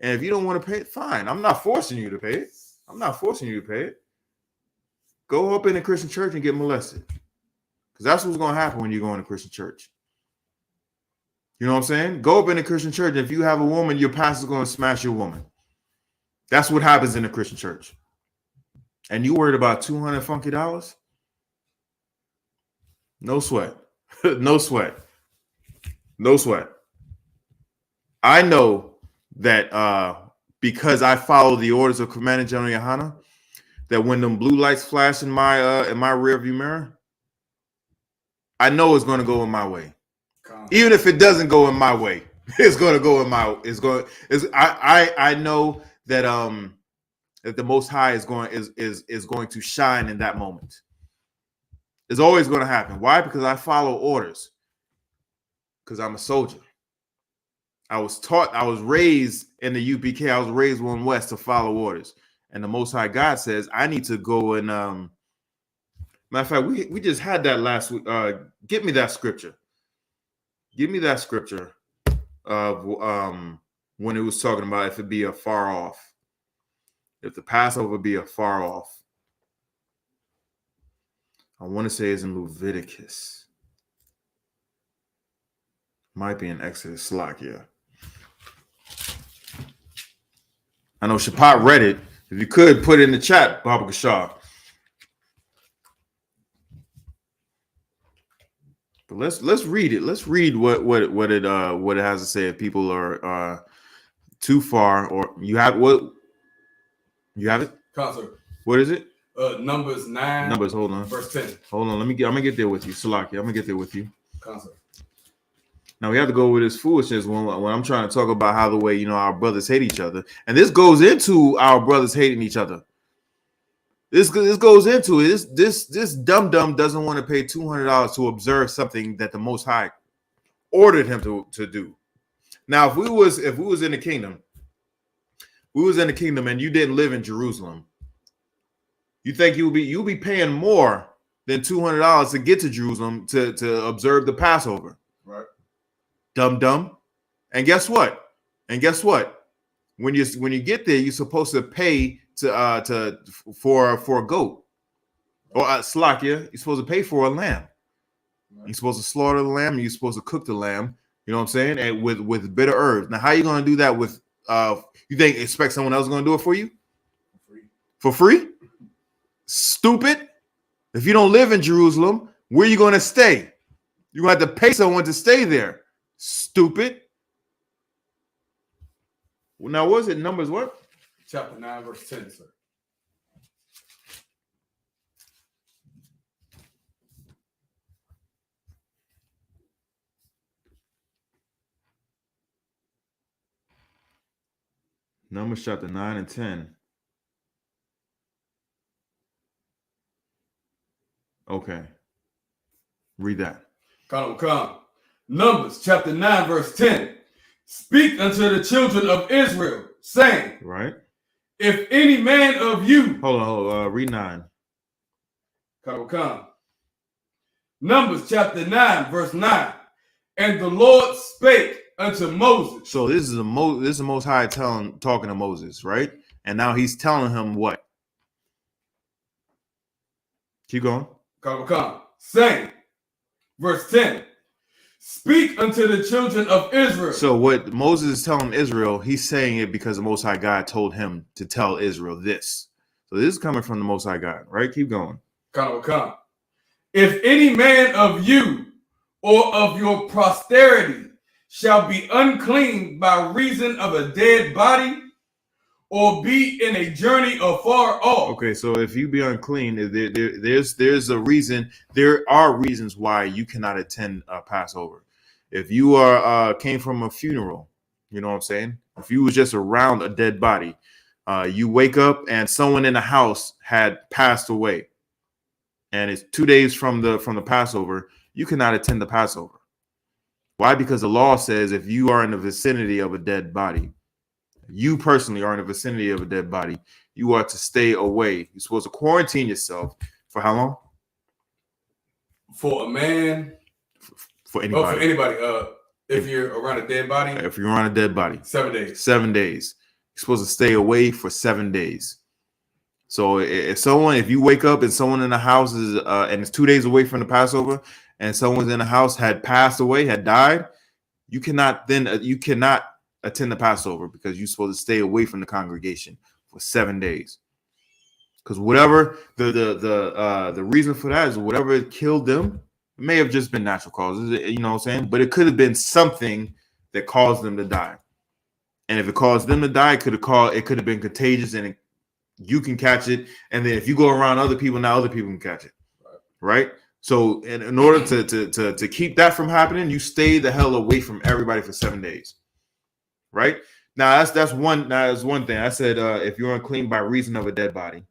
And if you don't want to pay it, fine. I'm not forcing you to pay it. I'm not forcing you to pay it. Go up in a Christian church and get molested. Because that's what's going to happen when you go in a Christian church. You know what I'm saying? Go up in a Christian church. And if you have a woman, your pastor's going to smash your woman. That's what happens in a Christian church. And you worried about $200 funky dollars? No sweat. No sweat. No sweat. I know that because I follow the orders of Commander General Yahanna, that when them blue lights flash in my rearview mirror, I know it's going to go in my way. Even if it doesn't go in my way, it's going to go in my. I know that that the Most High is going to shine in that moment. It's always going to happen. Why? Because I follow orders. Because I'm a soldier. I was raised in the UPK. I was raised one West to follow orders. And the Most High God says, I need to go and matter of fact, we just had that last week. Give me that scripture. Give me that scripture of when it was talking about if it be afar off. If the Passover be afar off. I want to say it's in Leviticus. Might be in Exodus, Slack, yeah. I know Shapat read it. If you could put it in the chat, Baba Gashar. But let's read it. Let's read what it has to say if people are too far or you have what you have it? Counselor. What is it? Numbers 9. Numbers, hold on. Verse 10. Hold on. I'm gonna get there with you. Salaki, I'm gonna get there with you. Counselor. Now we have to go with this foolishness when I'm trying to talk about how the way our brothers hate each other, and this goes into our brothers hating each other. This goes into it. This dumb doesn't want to pay $200 to observe something that the Most High ordered him to do. Now, if we was in the kingdom, and you didn't live in Jerusalem, you think you'll be paying more than $200 to get to Jerusalem to observe the Passover. Right. Dumb. And guess what? When you get there, you're supposed to pay for a goat Or Slakia, you're supposed to pay for a lamb. You're supposed to slaughter the lamb. You're supposed to cook the lamb. You know what I'm saying? And with bitter herbs. Now, how are you going to do that with? You think expect someone else is going to do it for you? For free? Stupid. If you don't live in Jerusalem, where are you going to stay? You're going to have to pay someone to stay there. Stupid. Well, now, what is it? Numbers what? Chapter 9, verse 10, sir. Numbers chapter 9 and 10. Okay. Read that. Come. Numbers chapter 9, verse 10. Speak unto the children of Israel, saying, Right. If any man of you. Hold on. Read 9. Come. Numbers chapter 9, verse 9. And the Lord spake unto Moses. So this is the Most High talking to Moses, right? And now he's telling him what? Keep going. Come. Saying, verse 10. Speak unto the children of Israel. So what Moses is telling Israel, he's saying it because the Most High God told him to tell Israel this. So this is coming from the Most High God, right? Keep going. Come. If any man of you or of your posterity shall be unclean by reason of a dead body, or be in a journey afar off. Okay, so if you be unclean, there's a reason. There are reasons why you cannot attend Passover. If you came from a funeral, you know what I'm saying? If you was just around a dead body, you wake up and someone in the house had passed away, and it's 2 days from the Passover, you cannot attend the Passover. Why? Because the law says if you are in the vicinity of a dead body, you personally are in the vicinity of a dead body, you are to stay away. You're supposed to quarantine yourself for how long? For a man. For anybody. For anybody. If you're around a dead body. If you're around a dead body. 7 days. 7 days. You're supposed to stay away for 7 days. So if you wake up and someone in the house is and it's 2 days away from the Passover, and someone's in the house had passed away, had died, you cannot attend the Passover because you're supposed to stay away from the congregation for 7 days. Because whatever the reason for that is whatever killed them, it may have just been natural causes, you know what I'm saying? But it could have been something that caused them to die. And if it caused them to die, it could have been contagious, and you can catch it. And then if you go around other people, now other people can catch it. Right? So in order to keep that from happening, you stay the hell away from everybody for 7 days. Right? Now that's one thing. I said if you're unclean by reason of a dead body.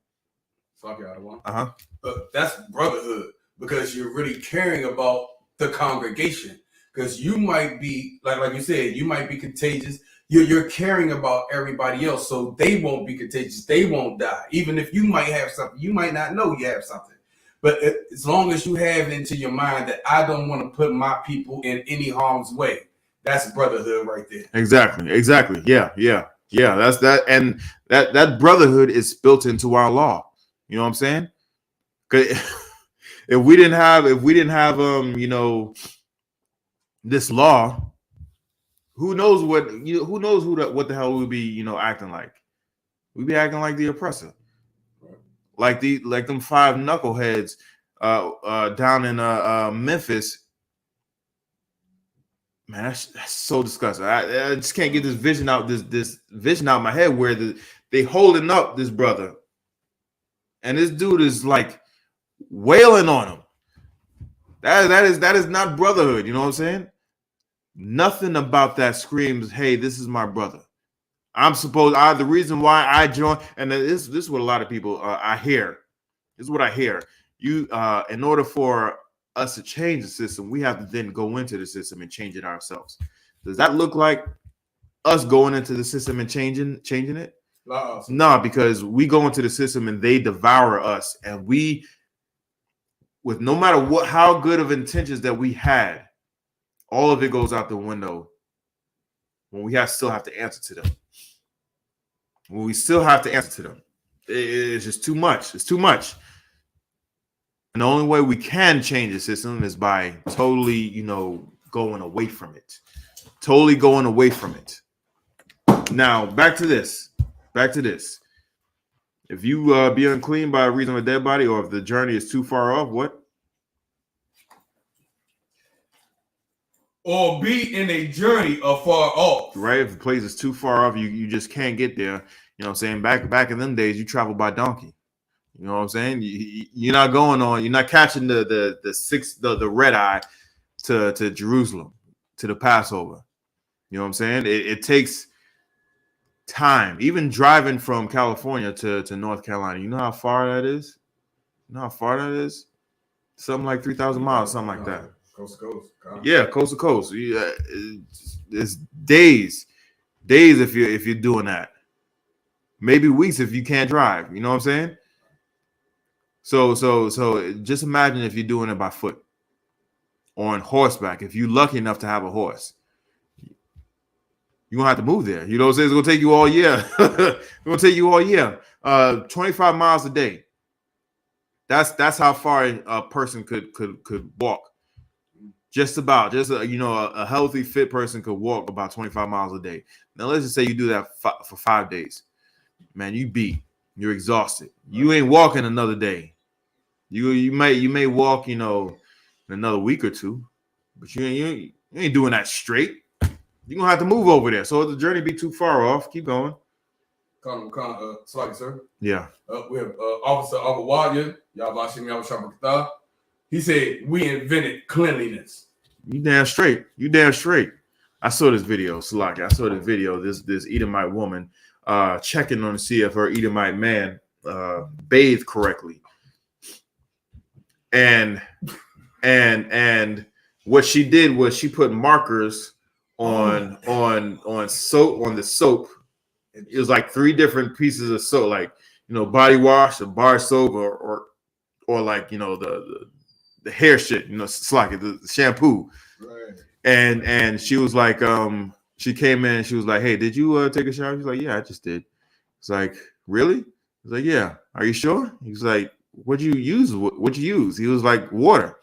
That's brotherhood, because you're really caring about the congregation. Because you might be like you said, you might be contagious. You're caring about everybody else, so they won't be contagious. They won't die. Even if you might have something, you might not know you have something. But as long as you have into your mind that I don't want to put my people in any harm's way, that's brotherhood right there. Exactly. Yeah. That's that, and that brotherhood is built into our law. You know what I'm saying? Because if we didn't have this law, who knows what the hell we'd be acting like? We'd be acting like the oppressor. Like them 5 knuckleheads down in Memphis. Man, that's so disgusting. I just can't get this vision out of my head where they holding up this brother, and this dude is like wailing on him. That is not brotherhood. You know what I'm saying? Nothing about that screams, "Hey, this is my brother." The reason why I joined, and this is what a lot of people I hear. This is what I hear. In order for us to change the system, we have to then go into the system and change it ourselves. Does that look like us going into the system and changing it? No, because we go into the system and they devour us, and we, with no matter how good of intentions that we had, all of it goes out the window when we still have to answer to them. It's just too much. It's too much. And the only way we can change the system is by totally, going away from it. Totally going away from it. Now, back to this. If you be unclean by reason of a dead body, or if the journey is too far off, what? Or be in a journey afar off. Right? If the place is too far off, you just can't get there. You know what I'm saying? Back in them days, you travel by donkey. You know what I'm saying? You're not going on. You're not catching the red eye to Jerusalem, to the Passover. You know what I'm saying? It takes time. Even driving from California to North Carolina. You know how far that is? Something like 3,000 miles, something like that. Coast to coast. Yeah, coast to coast. Yeah, it's days if you're doing that. Maybe weeks if you can't drive. You know what I'm saying? So just imagine if you're doing it by foot or on horseback. If you're lucky enough to have a horse, you're gonna have to move there. You know what I'm saying? It's gonna take you all year. It's gonna take you all year. 25 miles a day. That's how far a person could walk. Just about. A healthy, fit person could walk about 25 miles a day. Now let's just say you do that for 5 days. Man, you beat. You're exhausted. You ain't walking another day. You may walk, in another week or two, but you ain't doing that straight. You're gonna have to move over there. So if the journey be too far off, keep going. Sorry, sir. Yeah. We have Officer Abawadia, Yabashim Yabashabakta. He said, we invented cleanliness. You damn straight. I saw this video, Salaki. This Edomite woman checking on to see if her Edomite man bathed correctly. And what she did was she put markers on soap, on the soap. It was like 3 different pieces of soap, like body wash, or bar soap, or like the hair shit, it's like the shampoo. Right. And she was like, she came in and she was like, hey, did you take a shower? She's like, yeah, I just did. It's like, really? He's like, yeah. Are you sure? He's like, what'd you use? What'd you use? He was like, water.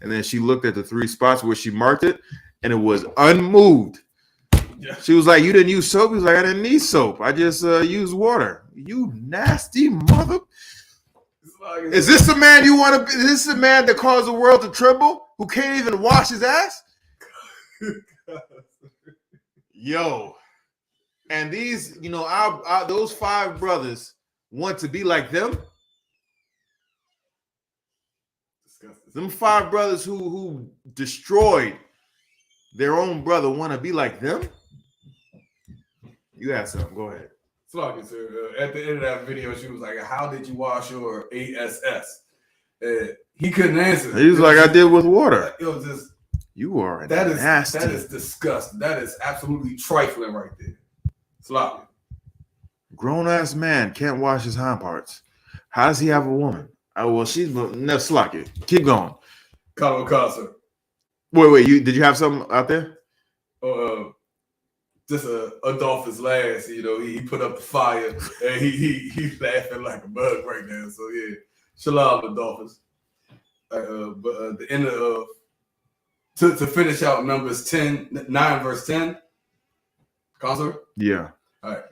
And then she looked at the 3 spots where she marked it, and it was unmoved. Yeah. She was like, you didn't use soap? He was like, I didn't need soap. I just used water. You nasty mother. Is this the man you want to be? Is this the man that caused the world to tremble? Who can't even wash his ass? Yo. And these, those 5 brothers want to be like them. Them 5 brothers who destroyed their own brother want to be like them. You had something. Go ahead. Slocky, sir. At the end of that video, she was like, how did you wash your ASS? He couldn't answer. He was like, I did with water. It was just, you are nasty. That is disgusting. That is absolutely trifling right there. Slocky. Grown-ass man can't wash his hind parts. How does he have a woman? Well, she's Slocky. Keep going. Kamikaze. Wait. Did you have something out there? Just Adolphus last, he put up the fire and he's laughing like a bug right now. So yeah, shalom, Adolphus. But the end of to finish out Numbers 9 verse 10. Counselor? Yeah. All right.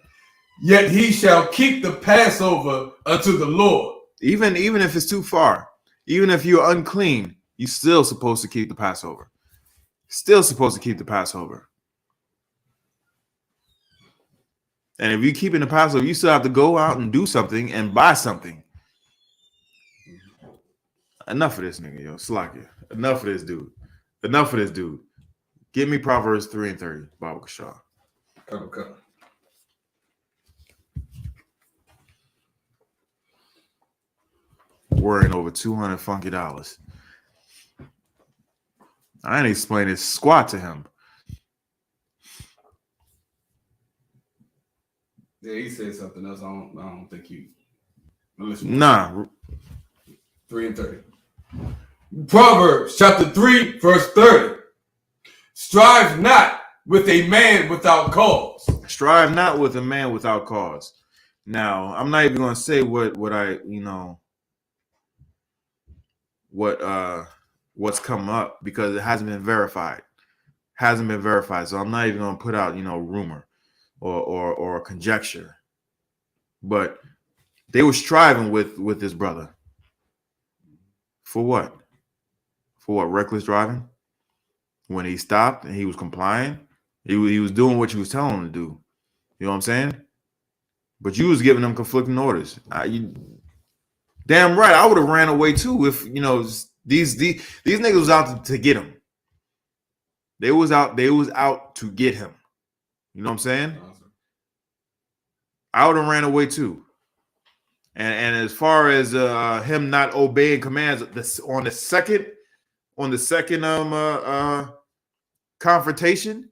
Yet he shall keep the Passover unto the Lord. Even if it's too far, even if you're unclean, you're still supposed to keep the Passover. Still supposed to keep the Passover. And if you're keeping the Passover, you still have to go out and do something and buy something. Enough of this nigga, yo. Slack it. Enough of this dude. Give me Proverbs 3:30, Baba Kashaw. Come. Worrying over $200 funky dollars. I ain't explaining squat to him. Yeah, he said something else. I don't think you. Nah. 3:30. Proverbs chapter 3, verse 30. Strive not with a man without cause. Strive not with a man without cause. Now, I'm not even going to say what I, what's come up because it hasn't been verified. So I'm not even gonna put out, rumor or conjecture. But they were striving with this brother. For what? For what? Reckless driving? When he stopped and he was complying, he was doing what you was telling him to do. You know what I'm saying? But you was giving them conflicting orders. Damn right, I would have ran away too if these niggas was out to get him. They was out to get him. You know what I'm saying? Awesome. I would have ran away too. And as far as him not obeying commands, on the second confrontation,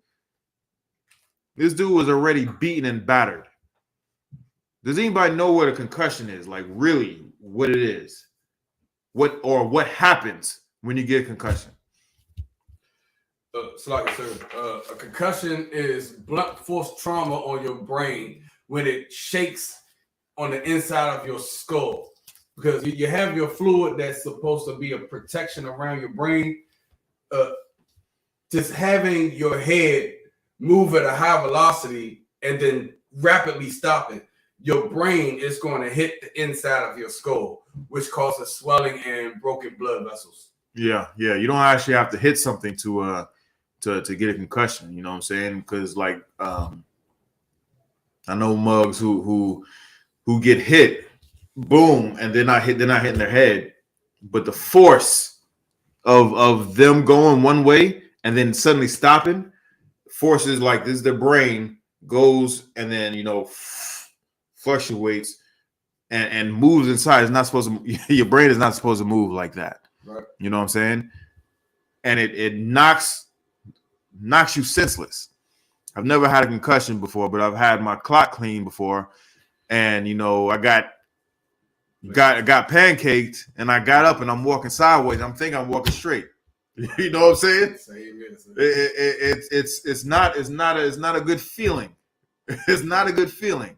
this dude was already beaten and battered. Does anybody know what a concussion is? Like really what it is? What happens when you get a concussion? A concussion is blunt force trauma on your brain when it shakes on the inside of your skull, because you have your fluid that's supposed to be a protection around your brain. Just having your head move at a high velocity and then rapidly stopping, your brain is going to hit the inside of your skull, which causes swelling and broken blood vessels. Yeah. You don't actually have to hit something to get a concussion. You know what I'm saying? Because like I know mugs who get hit, boom, and they're not hitting their head, but the force of them going one way and then suddenly stopping forces like this. Their brain goes and then fluctuates and moves inside. It's not supposed to. Your brain is not supposed to move like that. Right. You know what I'm saying? And it knocks you senseless. I've never had a concussion before, but I've had my clock cleaned before, and I got pancaked, and I got up and I'm walking sideways. I'm thinking I'm walking straight. You know what I'm saying? It's not a good feeling. It's not a good feeling.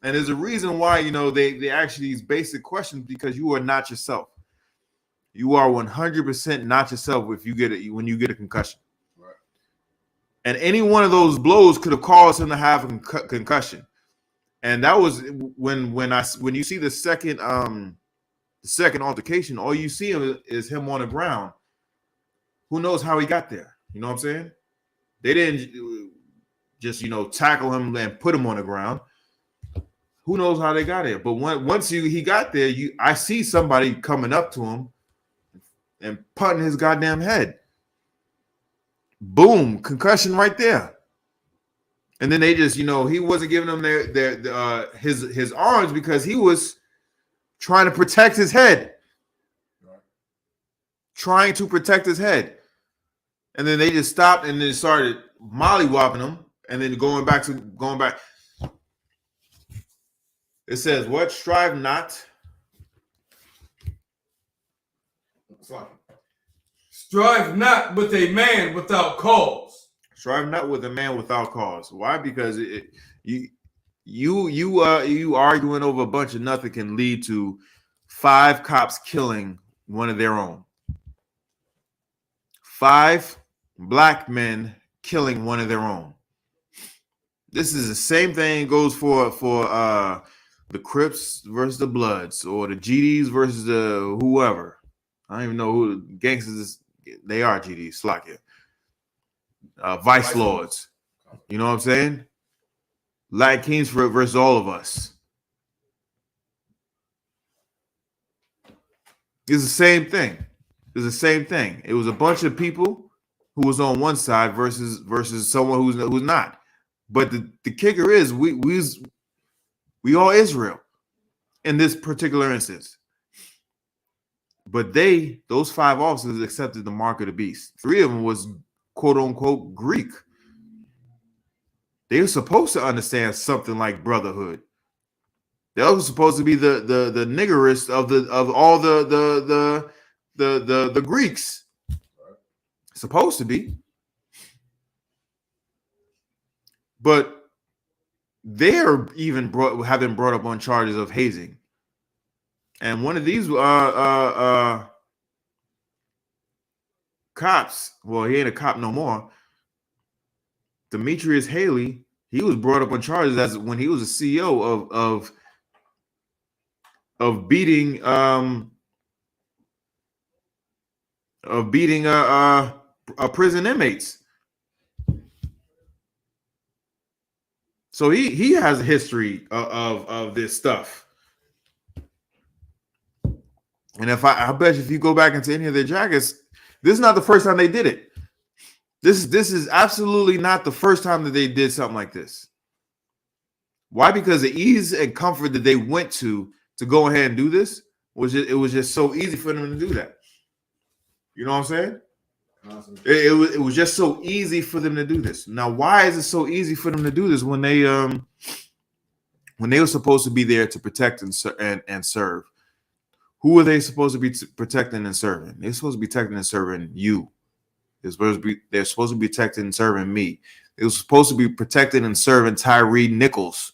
And there's a reason why, they ask you these basic questions, because you are not yourself. You are 100% not yourself when you get a concussion. Right. And any one of those blows could have caused him to have a concussion. And that was when you see the second altercation, all you see is him on the ground. Who knows how he got there? You know what I'm saying? They didn't just tackle him and put him on the ground. Who knows how they got there? But once he got there, I see somebody coming up to him and putting his goddamn head. Boom, concussion right there. And then they just, he wasn't giving them his arms because he was trying to protect his head. Right. Trying to protect his head. And then they just stopped and then started mollywopping him and then going back. It says, what? Strive not. Strive not with a man without cause. Strive not with a man without cause. Why? Because you arguing over a bunch of nothing can lead to 5 cops killing one of their own. 5 black men killing one of their own. This is the same thing goes for the Crips versus the Bloods, or the GDs versus the whoever. I don't even know who the gangsters is. They are GDs, Slakia. Vice Lords. You know what I'm saying? Latin Kings versus all of us. It's the same thing. It's the same thing. It was a bunch of people who was on one side versus someone who's not. But the kicker is we all Israel in this particular instance. But those 5 officers accepted the mark of the beast. 3 of them was quote unquote Greek. They were supposed to understand something like brotherhood. They were supposed to be the niggerest of all the Greeks. Supposed to be. But they're even have been brought up on charges of hazing. And one of these cops. Well, he ain't a cop no more. Demetrius Haley, he was brought up on charges as when he was a CEO of beating prison inmates. So he has a history of this stuff. And I bet you if you go back into any of their jackets, this is not the first time they did it. This is absolutely not the first time that they did something like this. Why? Because the ease and comfort that they went to go ahead and do this was just so easy for them to do that. You know what I'm saying? Awesome. It was just so easy for them to do this. Now, why is it so easy for them to do this when they were supposed to be there to protect and serve? Who are they supposed to be protecting and serving? They're supposed to be protecting and serving you. They're supposed to be protecting and serving me. They were supposed to be protecting and serving Tyree Nichols,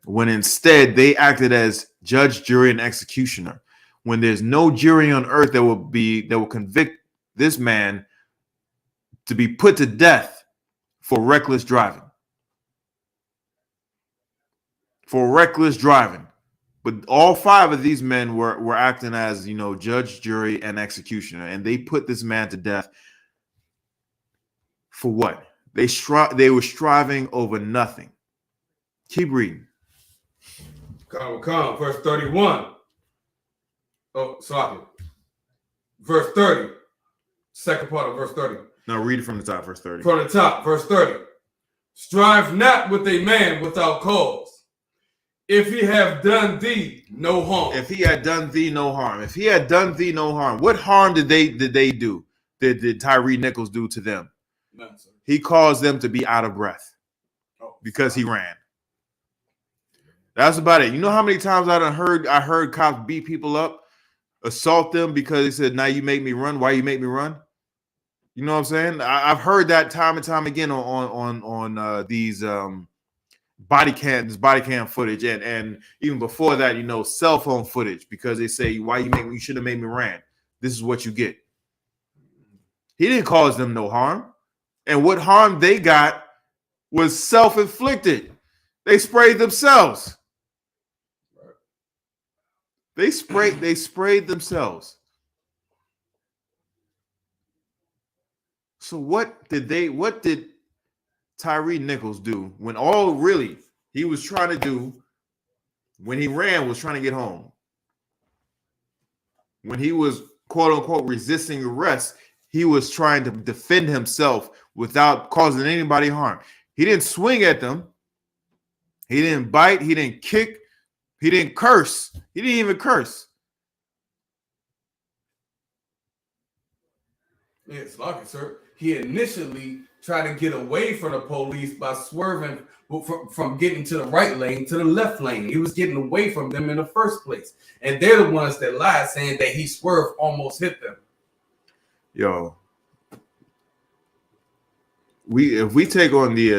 when instead they acted as judge, jury, and executioner. When there's no jury on earth that will convict this man to be put to death for reckless driving. For reckless driving. But all five of these men were acting as, judge, jury, and executioner. And they put this man to death for what? They were striving over nothing. Keep reading. Come. Verse 31. Oh, sorry. Verse 30. Second part of verse 30. Now read it from the top, verse 30. From the top, verse 30. Strive not with a man without cause, if he have done thee no harm. If he had done thee no harm. If he had done thee no harm. What harm did they do? Did Tyree Nichols do to them? No, sir. He caused them to be out of breath because he ran. That's about it. You know how many times I heard cops beat people up, assault them because they said, "Now you make me run. Why you make me run?" You know what I'm saying? I've heard that time and time again on these body cam footage and even before that, cell phone footage, because they say, "Why you should have made me run. This is what you get." He didn't cause them no harm, and what harm they got was self-inflicted. They sprayed themselves. They sprayed themselves. So what did Tyree Nichols do when all really he was trying to do when he ran was trying to get home? When he was quote unquote resisting arrest, he was trying to defend himself without causing anybody harm. He didn't swing at them. He didn't bite. He didn't kick. He didn't curse. He didn't even curse. Yes, like it, sir. He initially tried to get away from the police by swerving from getting to the right lane to the left lane. He was getting away from them in the first place. And they're the ones that lied, saying that he swerved, almost hit them. Yo, if we take on the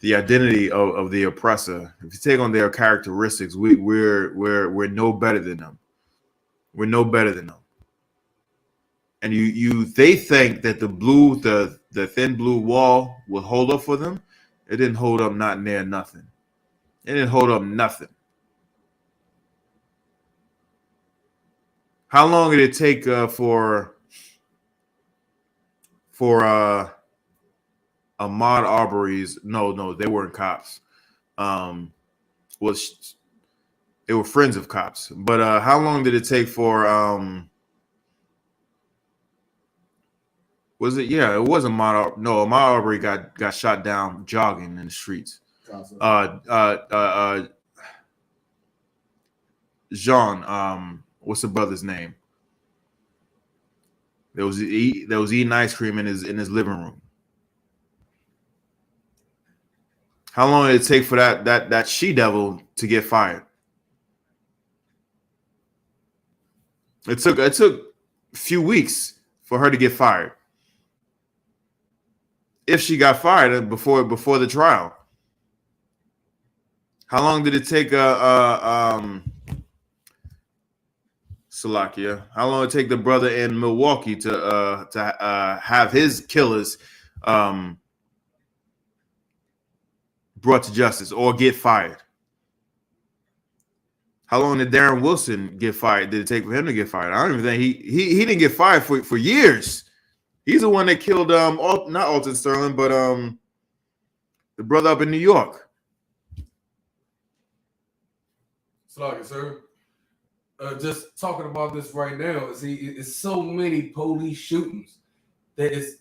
identity of the oppressor, if you take on their characteristics, we're no better than them. We're no better than them. And they think that the thin blue wall will hold up for them. It didn't hold up, not near nothing. It didn't hold up nothing. How long did it take for Ahmaud Arbery's? No, they weren't cops. They were friends of cops. But how long did it take for was it? Yeah, it was Ahmaud. No, Ahmaud Arbery got shot down jogging in the streets. Jean, what's the brother's name? There was eating ice cream in his living room. How long did it take for that she-devil to get fired? It took a few weeks for her to get fired. If she got fired before the trial. How long did it take Salakia. How long it take the brother in Milwaukee to have his killers brought to justice or get fired? How long did Darren Wilson get fired? Did it take for him to get fired? I don't even think he didn't get fired for years. He's the one that killed not Alton Sterling, but the brother up in New York. Slack, sir. Just talking about this right now, see, it's so many police shootings that it's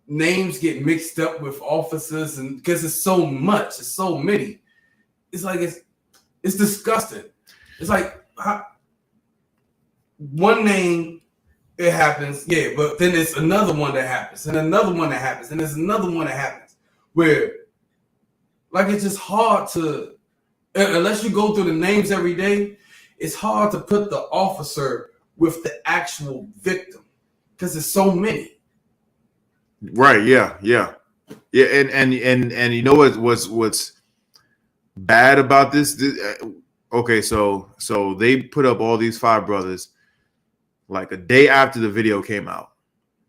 names get mixed up with officers, and because it's so much, it's so many. It's like it's disgusting. It's like one name, it happens, yeah, but then it's another one that happens, and another one that happens, and there's another one that happens. Where, like, it's just hard to, unless you go through the names every day, it's hard to put the officer with the actual victim because there's so many. Right? Yeah. And you know what's bad about this? Okay, so they put up all these 5 brothers like a day after the video came out.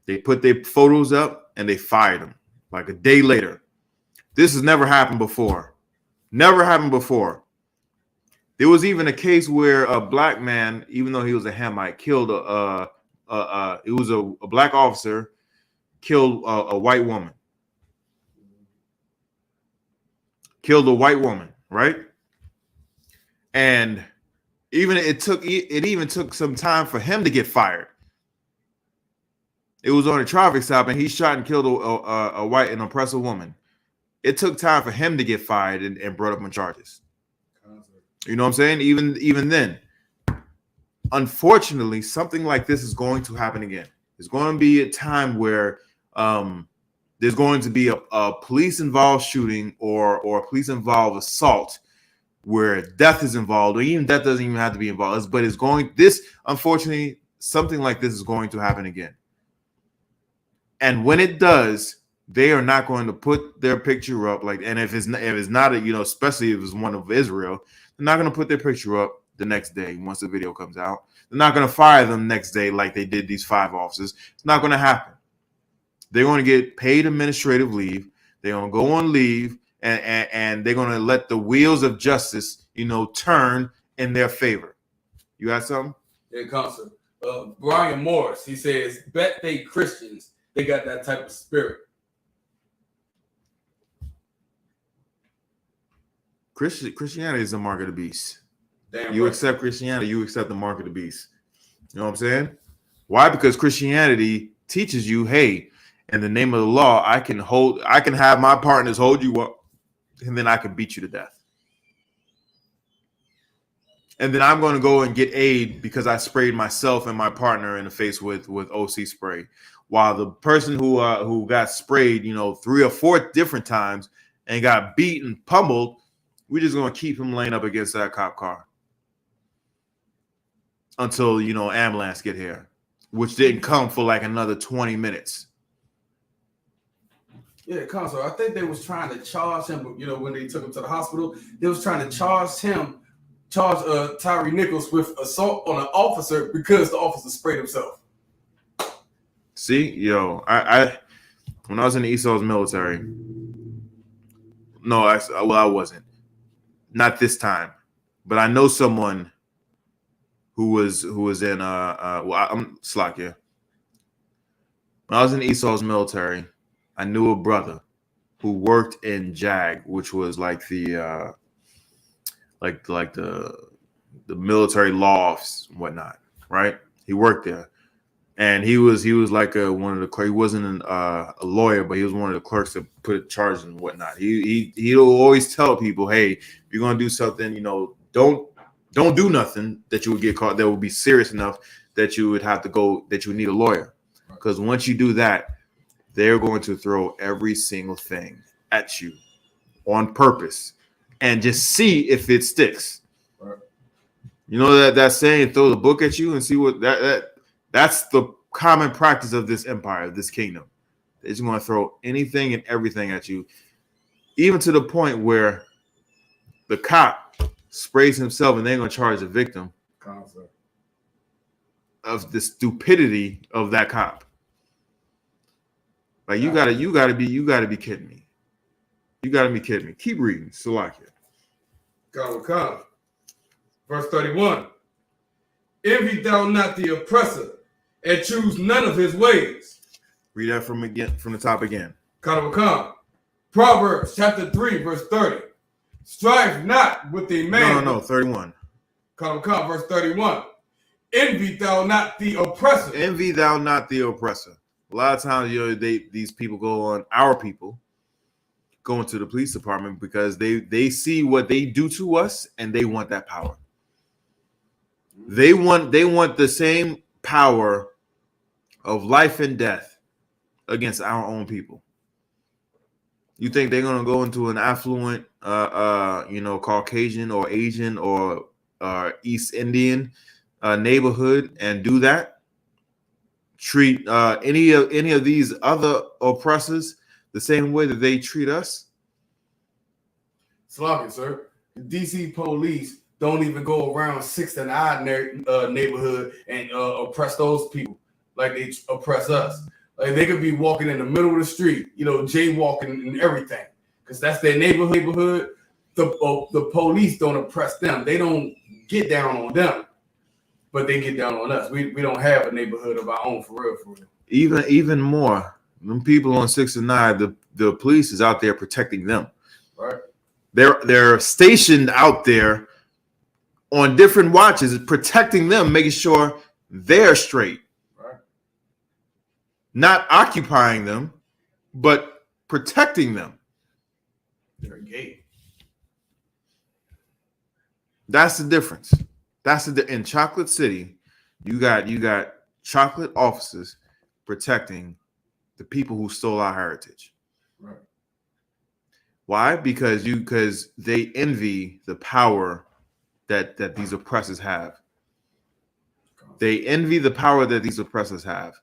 They put their photos up and they fired them like a day later. This has never happened before. Never happened before. There was even a case where a black man, even though he was a Hamite, killed it was a black officer killed a white woman. Killed a white woman, right? And it even took some time for him to get fired. It was on a traffic stop, and he shot and killed an oppressor woman. It took time for him to get fired and brought up on charges. You know what I'm saying? Even then, unfortunately, something like this is going to happen again. There's going to be a time where there's going to be a police-involved shooting or police-involved assault where death is involved, or even death doesn't even have to be involved. But unfortunately, something like this is going to happen again. And when it does, they are not going to put their picture up and if it's not especially if it's one of Israel, they're not going to put their picture up the next day once the video comes out. They're not going to fire them next day like they did these 5 officers. It's not going to happen. They're going to get paid administrative leave. They're going to go on leave, and they're going to let the wheels of justice, turn in their favor. You got something? Yeah, Consul. Brian Morris, he says, bet they Christians, they got that type of spirit. Christianity is the mark of the beast. Damn you right. Accept Christianity, you accept the mark of the beast. You know what I'm saying? Why? Because Christianity teaches you, hey, in the name of the law, I can have my partners hold you up, and then I can beat you to death. And then I'm going to go and get aid because I sprayed myself and my partner in the face with OC spray, while the person who got sprayed, 3 or 4 different times and got beaten, pummeled, we're just going to keep him laying up against that cop car until, ambulance get here, which didn't come for like another 20 minutes. Yeah, Consul, I think they was trying to charge him, when they took him to the hospital, they was trying to charge Tyree Nichols with assault on an officer because the officer sprayed himself. See, I when I was in the Esau's military, no, I wasn't. Not this time, but I know someone who was in I'm Slakia. When I was in Esau's military, I knew a brother who worked in JAG, which was like the the military law office and whatnot, right? He worked there, and he was like one of the clerks. He wasn't a lawyer, but he was one of the clerks that put charges and whatnot. He'll always tell people, hey, if you're gonna do something, don't do nothing that you would get caught that would be serious enough that you would have to go, that you would need a lawyer, because once you do that, they're going to throw every single thing at you on purpose and just see if it sticks. Right. You know that saying, throw the book at you and see what that's the common practice of this empire, this kingdom. They're just going to throw anything and everything at you, even to the point where the cop sprays himself and they're going to charge the victim. of the stupidity of that cop. Like you gotta be kidding me. You gotta be kidding me. Keep reading, Salakia. Come. Verse 31. Envy thou not the oppressor, and choose none of his ways. Read that from the top again. Come. Proverbs chapter 3, verse 30. Strive not with a man. No, 31. Come, verse 31. Envy thou not the oppressor. Envy thou not the oppressor. A lot of times, these people go on, our people go into the police department because they see what they do to us and they want that power. They want the same power of life and death against our own people. You think they're gonna go into an affluent, Caucasian or Asian or East Indian neighborhood and do that? Treat any of these other oppressors the same way that they treat us? Sloppy, sir. The DC police don't even go around 6th and I neighborhood and oppress those people like they oppress us. Like they could be walking in the middle of the street, jaywalking and everything, because that's their neighborhood. The police don't oppress them. They don't get down on them, but they get down on us. We don't have a neighborhood of our own for real. Even more, them people on 6th and 9, the police is out there protecting them. Right. They're stationed out there on different watches, protecting them, making sure they're straight. Right. Not occupying them, but protecting them. They're gay. That's the difference. In Chocolate City, you got chocolate officers protecting the people who stole our heritage. Right. Why? Because they envy the power that these oppressors have. They envy the power that these oppressors have.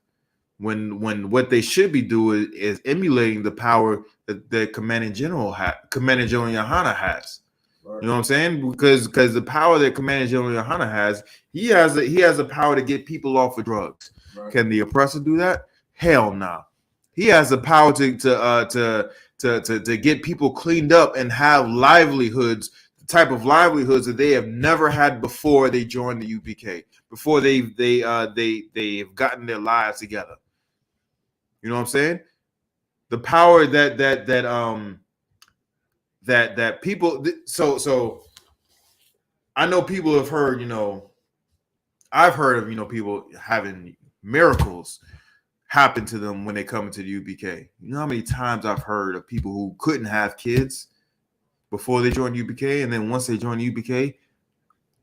When what they should be doing is emulating the power that the Commander General Yahanna has. Right. You know what I'm saying? Because the power that Commander General Yahanna has, he has a power to get people off of drugs. Right. Can the oppressor do that? Hell no. Nah. He has the power to get people cleaned up and have livelihoods, the type of livelihoods that they have never had before they joined the UPK, before they've gotten their lives together. You know what I'm saying? The power that people. So I know people have heard. I've heard of people having miracles happen to them when they come into the UPK. You know how many times I've heard of people who couldn't have kids before they joined UPK, and then once they joined UPK,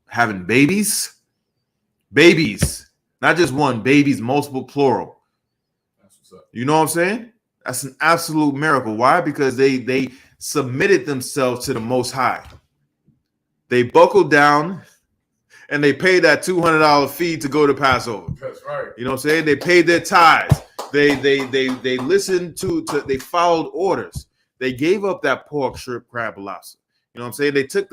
having babies, not just one, babies, multiple, plural. That's what's up. You know what I'm saying? That's an absolute miracle. Why? Because they submitted themselves to the Most High. They buckled down and they paid that $200 fee to go to Passover. That's right. You know what I'm saying? They paid their tithes. They listened to they followed orders. They gave up that pork, shrimp, crab, and lobster. You know what I'm saying? They took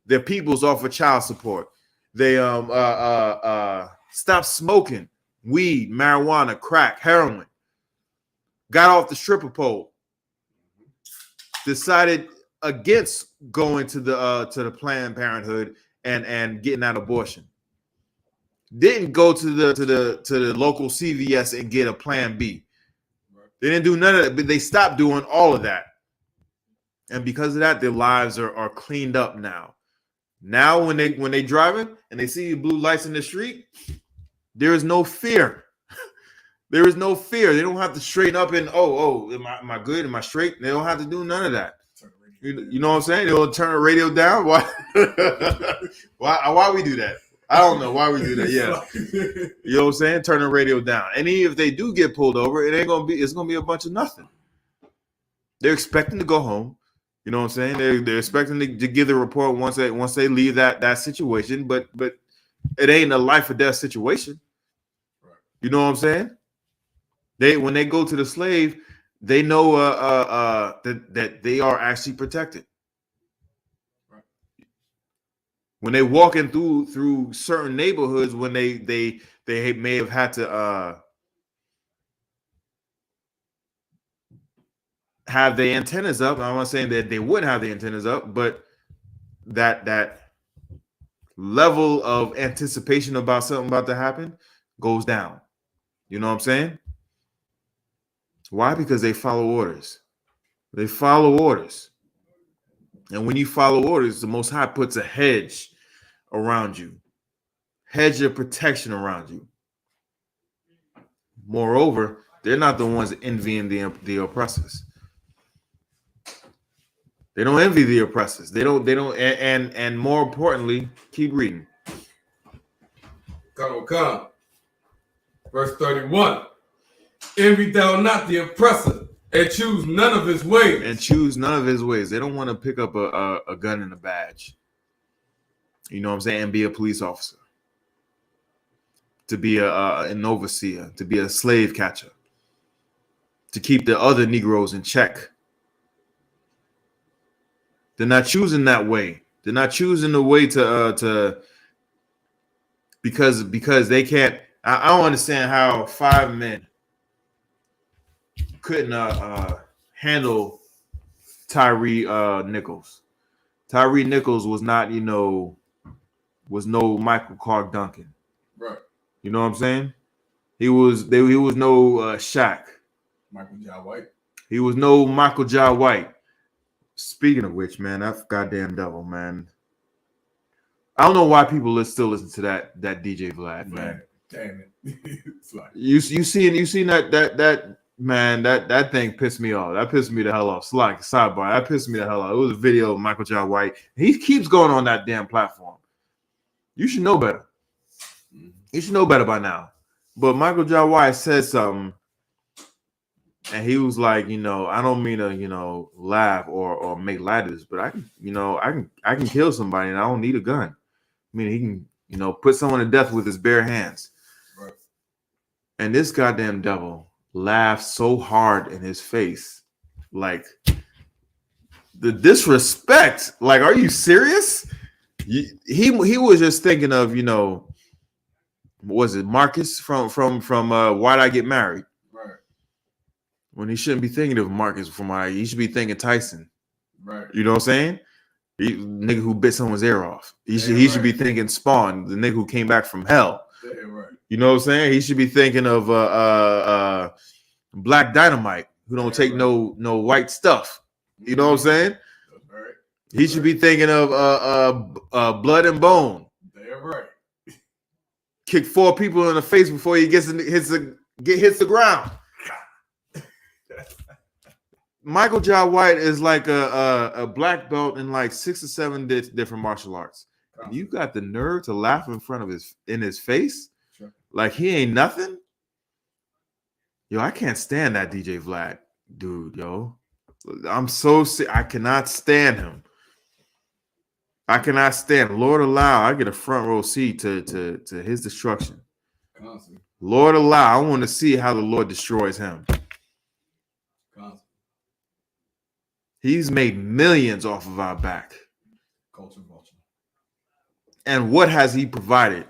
their peoples off of child support. They stopped smoking weed, marijuana, crack, heroin. Got off the stripper pole. Decided against going to the Planned Parenthood and getting that abortion. Didn't go to the local CVS and get a Plan B. They didn't do none of that, but they stopped doing all of that. And because of that, their lives are cleaned up now. Now when they driving and they see blue lights in the street, there is no fear. There is no fear. They don't have to straighten up and am I good? Am I straight? They don't have to do none of that. You know what I'm saying? They'll turn the radio down. Why? Why we do that? I don't know why we do that. Yeah, you know what I'm saying? Turn the radio down. And even if they do get pulled over, it's gonna be a bunch of nothing. They're expecting to go home. You know what I'm saying? They're expecting to give the report once they leave that situation. But it ain't a life or death situation. You know what I'm saying? When they go to the slave, they know that they are actually protected. Right. When they walking through certain neighborhoods, when they may have had to have their antennas up. I'm not saying that they wouldn't have the antennas up, but that level of anticipation about something about to happen goes down. You know what I'm saying? Why? Because they follow orders. They follow orders. And when you follow orders, the Most High puts a hedge around you, hedge of protection around you. Moreover, they're not the ones envying the oppressors. They don't envy the oppressors. They don't, and more importantly, keep reading. Come. Verse 31. Envy thou not the oppressor, and choose none of his ways. And choose none of his ways. They don't want to pick up a gun and a badge. You know what I'm saying? And be a police officer. To be an overseer. To be a slave catcher. To keep the other Negroes in check. They're not choosing that way. They're not choosing the way to because they can't. I don't understand how 5 men couldn't handle Tyree Nichols. Tyree Nichols was not, was no Michael Clark Duncan. Right. You know what I'm saying? He was no Shaq. Michael Jai White. He was no Michael Jai White. Speaking of which, man, that goddamn devil, man. I don't know why people still listen to that DJ Vlad, man. Damn it. It's like, You seen that man, that thing pissed me off. That pissed me the hell off. Sidebar. That pissed me the hell off. It was a video of Michael Jai White. He keeps going on that damn platform. You should know better. You should know better by now. But Michael Jai White said something, and he was like, I don't mean to, laugh or make light of this, but I can kill somebody and I don't need a gun. I mean, he can, put someone to death with his bare hands. right. And this goddamn devil laughed so hard in his face, like the disrespect. Like, are you serious? He was just thinking of, was it Marcus from Why'd I Get Married? Right. When he shouldn't be thinking of Marcus from he should be thinking Tyson. Right. You know what I'm saying? Nigga who bit someone's ear off. He should be thinking Spawn, the nigga who came back from hell. Yeah, right. You know what I'm saying? He should be thinking of Black Dynamite, who don't take no white stuff. You know what I'm saying? That's right. He should be thinking of Blood and Bone. They're right. Kick 4 people in the face before he hits the ground. Michael Jai White is like a black belt in like 6 or 7 different martial arts. You got the nerve to laugh in his face? Sure. Like he ain't nothing? Yo, I can't stand that DJ Vlad dude, yo. I'm so sick. I cannot stand him. I cannot stand. Lord allow I get a front row seat to his destruction. Constantly. Lord allow I want to see how the Lord destroys him. Constantly. He's made millions off of our back. Culture vulture. And what has he provided?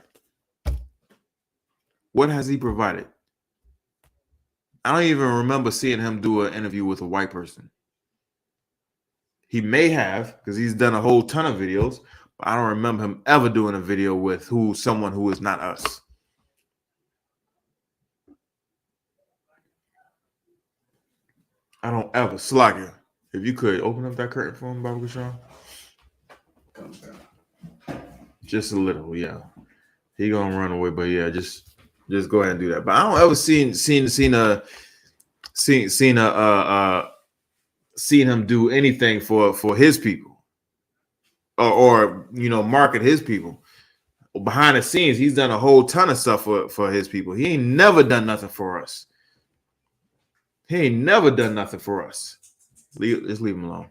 What has he provided? I don't even remember seeing him do an interview with a white person. He may have, because he's done a whole ton of videos, but I don't remember him ever doing a video with someone who is not us. I don't ever. Slagia, if you could open up that curtain for him, Baba Kashaw. Comes down. Just a little, yeah. He gonna run away, but yeah, just go ahead and do that. But I don't ever seen him do anything for his people, or market his people. Behind the scenes, he's done a whole ton of stuff for his people. He ain't never done nothing for us. He ain't never done nothing for us. Just leave him alone.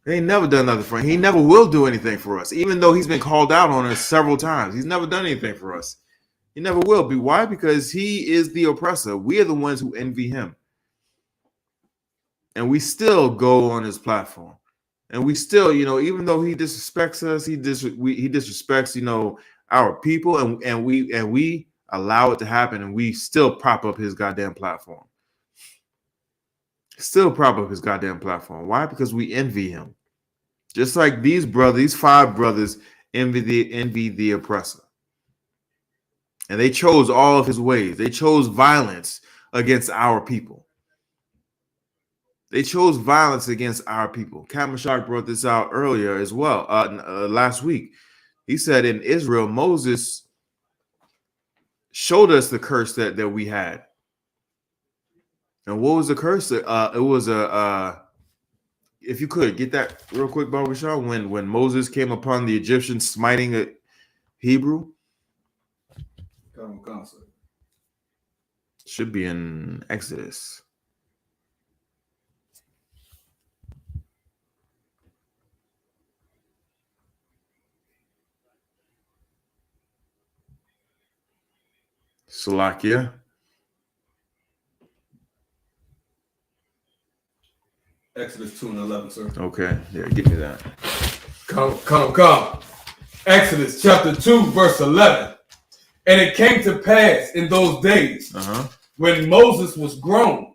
He ain't never done nothing for him. He never will do anything for us, even though he's been called out on us several times. He's never done anything for us. He never will be. Why? Because he is the oppressor. We are the ones who envy him. And we still go on his platform And we still, even though he disrespects us, he disrespects, our people, and we allow it to happen, and we still prop up his goddamn platform. Still prop up his goddamn platform. Why? Because we envy him. Just like these 5 brothers envy the oppressor. And they chose all of his ways. They chose violence against our people. They chose violence against our people. Kat Mashak brought this out earlier as well, last week. He said in Israel, Moses showed us the curse that we had. And what was the curse? It was if you could get that real quick, Barbershop, when Moses came upon the Egyptians smiting a Hebrew. Should be in Exodus. Salakia. Exodus 2:11, sir. Okay, yeah, give me that. Come. Exodus chapter 2, verse 11. And it came to pass in those days when Moses was grown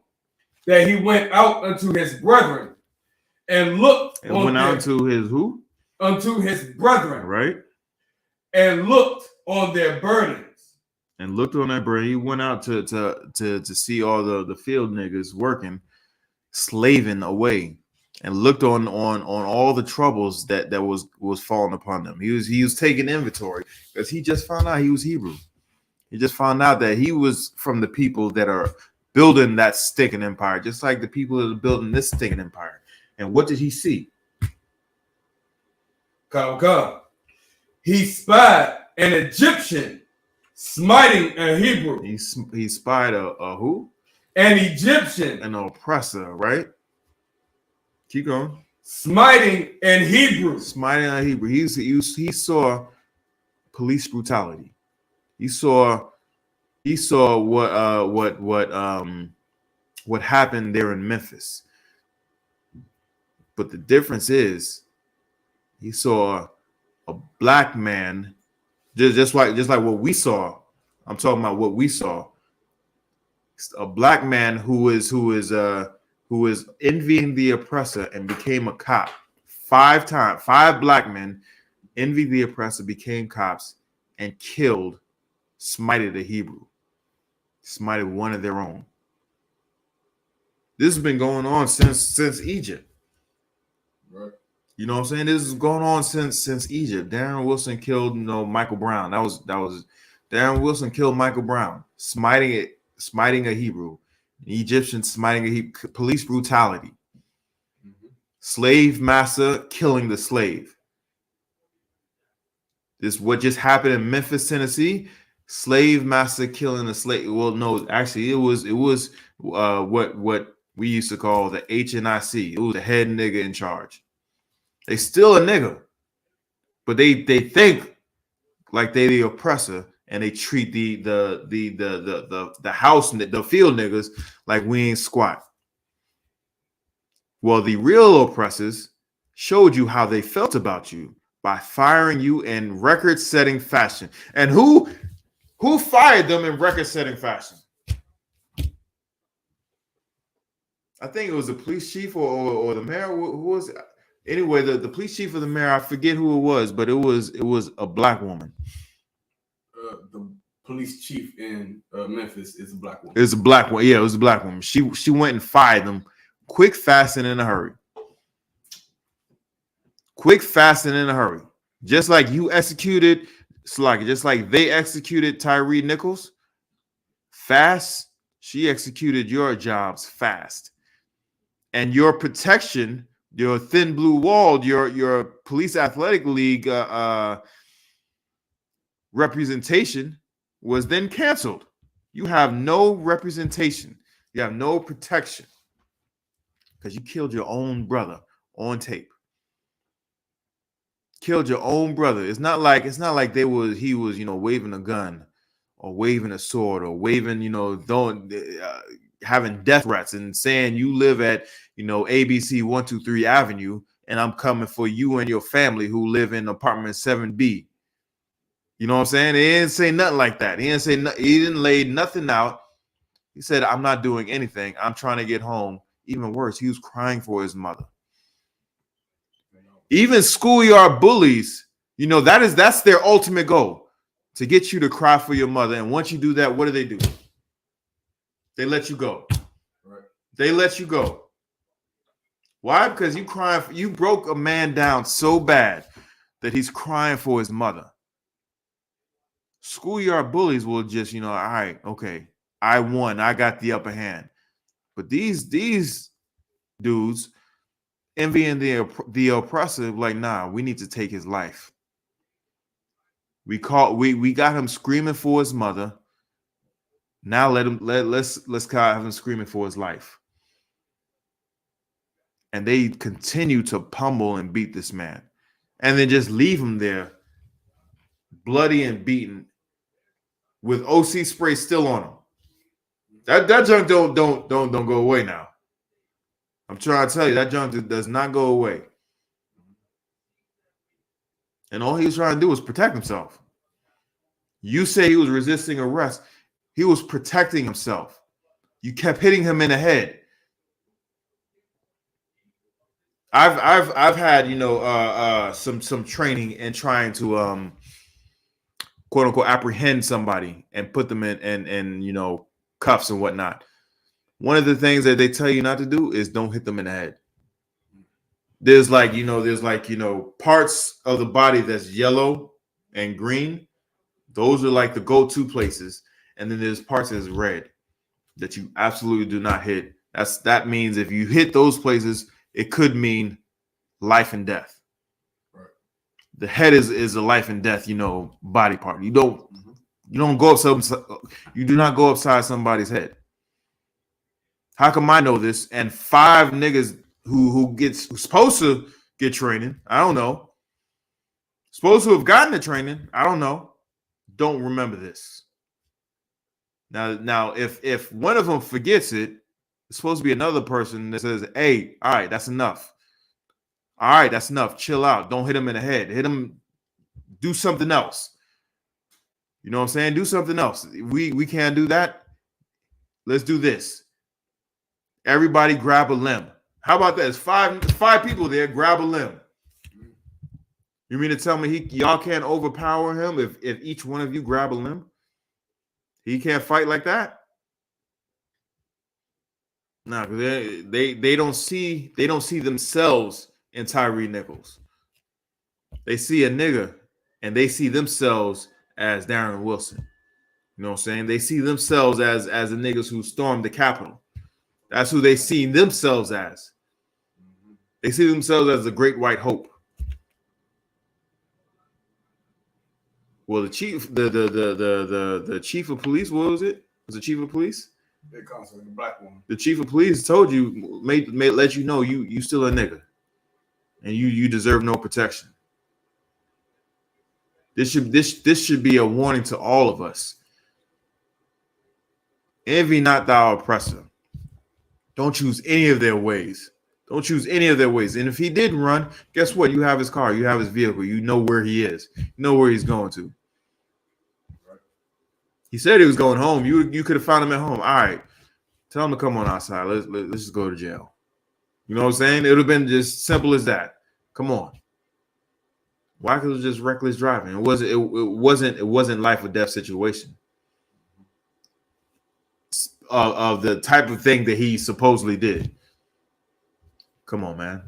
that he went out unto his brethren and looked and went out to his who? Unto his brethren. Right. And looked on their burdens. And looked on that burden. He went out to see all the field niggas working, slaving away, and looked on all the troubles that was falling upon them. He was taking inventory because he just found out he was Hebrew. He just found out that he was from the people that are building that stinking empire, just like the people that are building this stinking empire. And what did he see? Come. He spied an Egyptian smiting a Hebrew. He spied a who? An Egyptian. An oppressor, right? Keep going. Smiting an Hebrew. Smiting a Hebrew. He saw police brutality. He saw what happened there in Memphis. But the difference is he saw a black man, just like what we saw. I'm talking about what we saw. A black man who is envying the oppressor and became a cop. 5 times. 5 black men envied the oppressor, became cops, and smited a Hebrew. Smited one of their own. This has been going on since Egypt. Right. You know what I'm saying? This is going on since Egypt. Darren Wilson killed Michael Brown. That was Darren Wilson killed Michael Brown, smiting a Hebrew. An Egyptian smiting a Hebrew. Police brutality. Slave master killing the slave. This what just happened in Memphis, Tennessee. Slave master killing the slave. Well, no, actually, it was what we used to call the HNIC. It was the head nigga in charge. They still a nigga, but they think like they the oppressor, and they treat the house, the field niggas like we ain't squat. Well, the real oppressors showed you how they felt about you by firing you in record-setting fashion. And who fired them in record-setting fashion? I think it was the police chief or the mayor. Who was it? Anyway, the police chief or the mayor, I forget who it was, but it was a black woman. The police chief in Memphis is a black woman. It's a black one. Yeah, it was a black woman. She went and fired them quick, fast, and in a hurry. Quick, fast, and in a hurry. Just like you executed, just like they executed Tyree Nichols fast, she executed your jobs fast. And your protection, your thin blue wall, your police athletic league representation was then canceled. You have no representation. You have no protection because you killed your own brother on tape. Killed your own brother. It's not like he was waving a gun or waving a sword or waving having death threats and saying you live at ABC 123 Avenue and I'm coming for you and your family who live in apartment 7B. You know what I'm saying? He didn't say nothing like that. He didn't say he didn't lay nothing out. He said, I'm not doing anything. I'm trying to get home. Even worse, he was crying for his mother. Even schoolyard bullies, you know, that's their ultimate goal, to get you to cry for your mother. And once you do that, what do? They let you go. Right. They let you go. Why? Because you broke a man down so bad that he's crying for his mother. Schoolyard bullies will just, all right, okay, I won. I got the upper hand. But these dudes envying the oppressor, like, nah, we need to take his life. We got him screaming for his mother. Now let's have him screaming for his life. And they continue to pummel and beat this man, and then just leave him there, bloody and beaten, with OC spray still on him. That junk don't go away now. I'm trying to tell you, that junk does not go away. And all he was trying to do was protect himself. You say he was resisting arrest. He was protecting himself. You kept hitting him in the head. I've had some training in trying to quote unquote apprehend somebody and put them in cuffs and whatnot. One of the things that they tell you not to do is don't hit them in the head. There's parts of the body that's yellow and green. Those are like the go-to places. And then there's parts that's red that you absolutely do not hit. That means if you hit those places, it could mean life and death. Right. The head is a life and death, body part. You don't go up you do not go upside somebody's head. How come I know this? And 5 niggas who's supposed to get training, I don't know. Supposed to have gotten the training, I don't know. Don't remember this. Now, if one of them forgets it, it's supposed to be another person that says, hey, all right, that's enough. All right, that's enough. Chill out. Don't hit him in the head. Hit him. Do something else. You know what I'm saying? Do something else. We can't do that. Let's do this. Everybody grab a limb. How about that? It's five people there. Grab a limb. You mean to tell me y'all can't overpower him if each one of you grab a limb? He can't fight like that? No, they don't see themselves in Tyree Nichols. They see a nigga and they see themselves as Darren Wilson. You know what I'm saying? They see themselves as the niggas who stormed the Capitol. That's who they see themselves as. They see themselves as the Great White Hope. Well, the chief, the chief of police, what was it? Was the chief of police? The black woman. The chief of police told you, may let you know you still a nigga, and you deserve no protection. This should be a warning to all of us. Envy not thou oppressor. Don't choose any of their ways. Don't choose any of their ways. And if he did run, guess what? You have his car. You have his vehicle. You know where he is. You know where he's going to. He said he was going home. You could have found him at home. All right. Tell him to come on outside. Let's just go to jail. You know what I'm saying? It would have been just simple as that. Come on. Why? Because it was just reckless driving. It wasn't life or death situation. Of the type of thing that he supposedly did. Come on, man.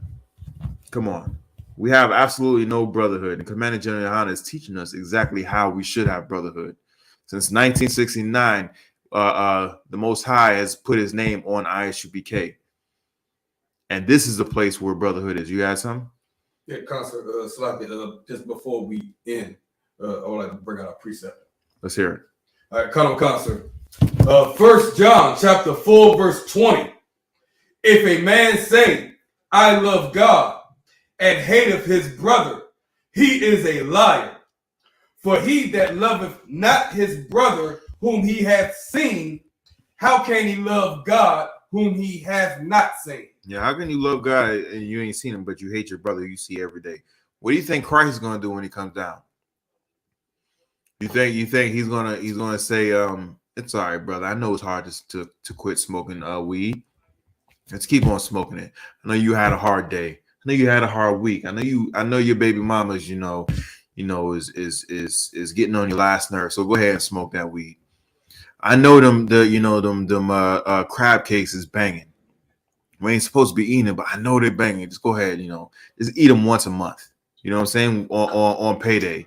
Come on. We have absolutely no brotherhood. And Commander General Yahanna is teaching us exactly how we should have brotherhood. Since 1969, the Most High has put his name on I.S.U.P.K. And this is the place where brotherhood is. You had something? Yeah, Concert, slightly, just before we end, I would like to bring out a precept. Let's hear it. All right, Concert. 1 John chapter 4, verse 20. If a man say, I love God, and hateth his brother, he is a liar. For he that loveth not his brother whom he hath seen, how can he love God whom he hath not seen. Yeah, how can you love God and you ain't seen him, but you hate your brother you see every day? What do you think Christ is gonna do when he comes down? You think he's gonna say, it's all right, brother. I know it's hard to quit smoking weed. Let's keep on smoking it. I know you had a hard day. I know you had a hard week. I know your baby mama's, is getting on your last nerve. So go ahead and smoke that weed. I know them crab cakes is banging. We ain't supposed to be eating it, but I know they're banging. Just go ahead, just eat them once a month. You know what I'm saying? On payday.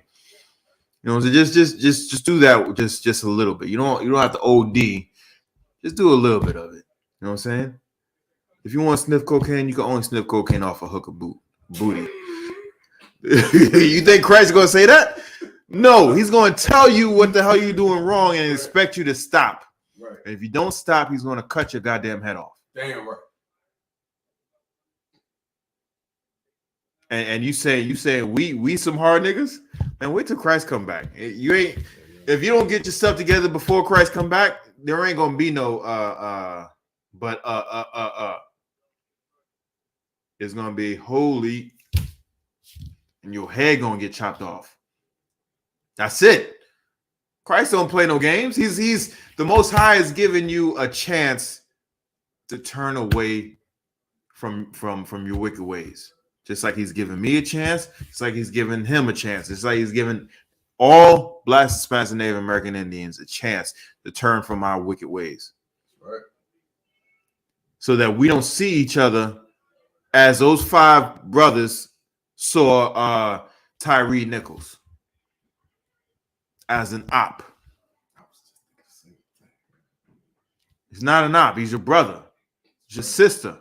So just do that just a little bit. You don't have to OD. Just do a little bit of it. You know what I'm saying? If you want to sniff cocaine, you can only sniff cocaine off a hook of booty. You think Christ is going to say that? No, he's going to tell you what the hell you're doing wrong and expect you to stop. Right. And if you don't stop, he's going to cut your goddamn head off. Damn right. And you say we some hard niggas? Man, wait till Christ come back. If you don't get yourself together before Christ come back, there ain't gonna be no it's gonna be holy, and your head gonna get chopped off. That's it. Christ don't play no games. He's the Most High is giving you a chance to turn away from your wicked ways. Just like he's giving me a chance, it's like he's giving him a chance. It's like he's giving all Black, Hispanics, and Native American Indians a chance to turn from our wicked ways. Right. So that we don't see each other as those 5 brothers saw Tyree Nichols as an op. He's not an op. He's your brother. He's your sister.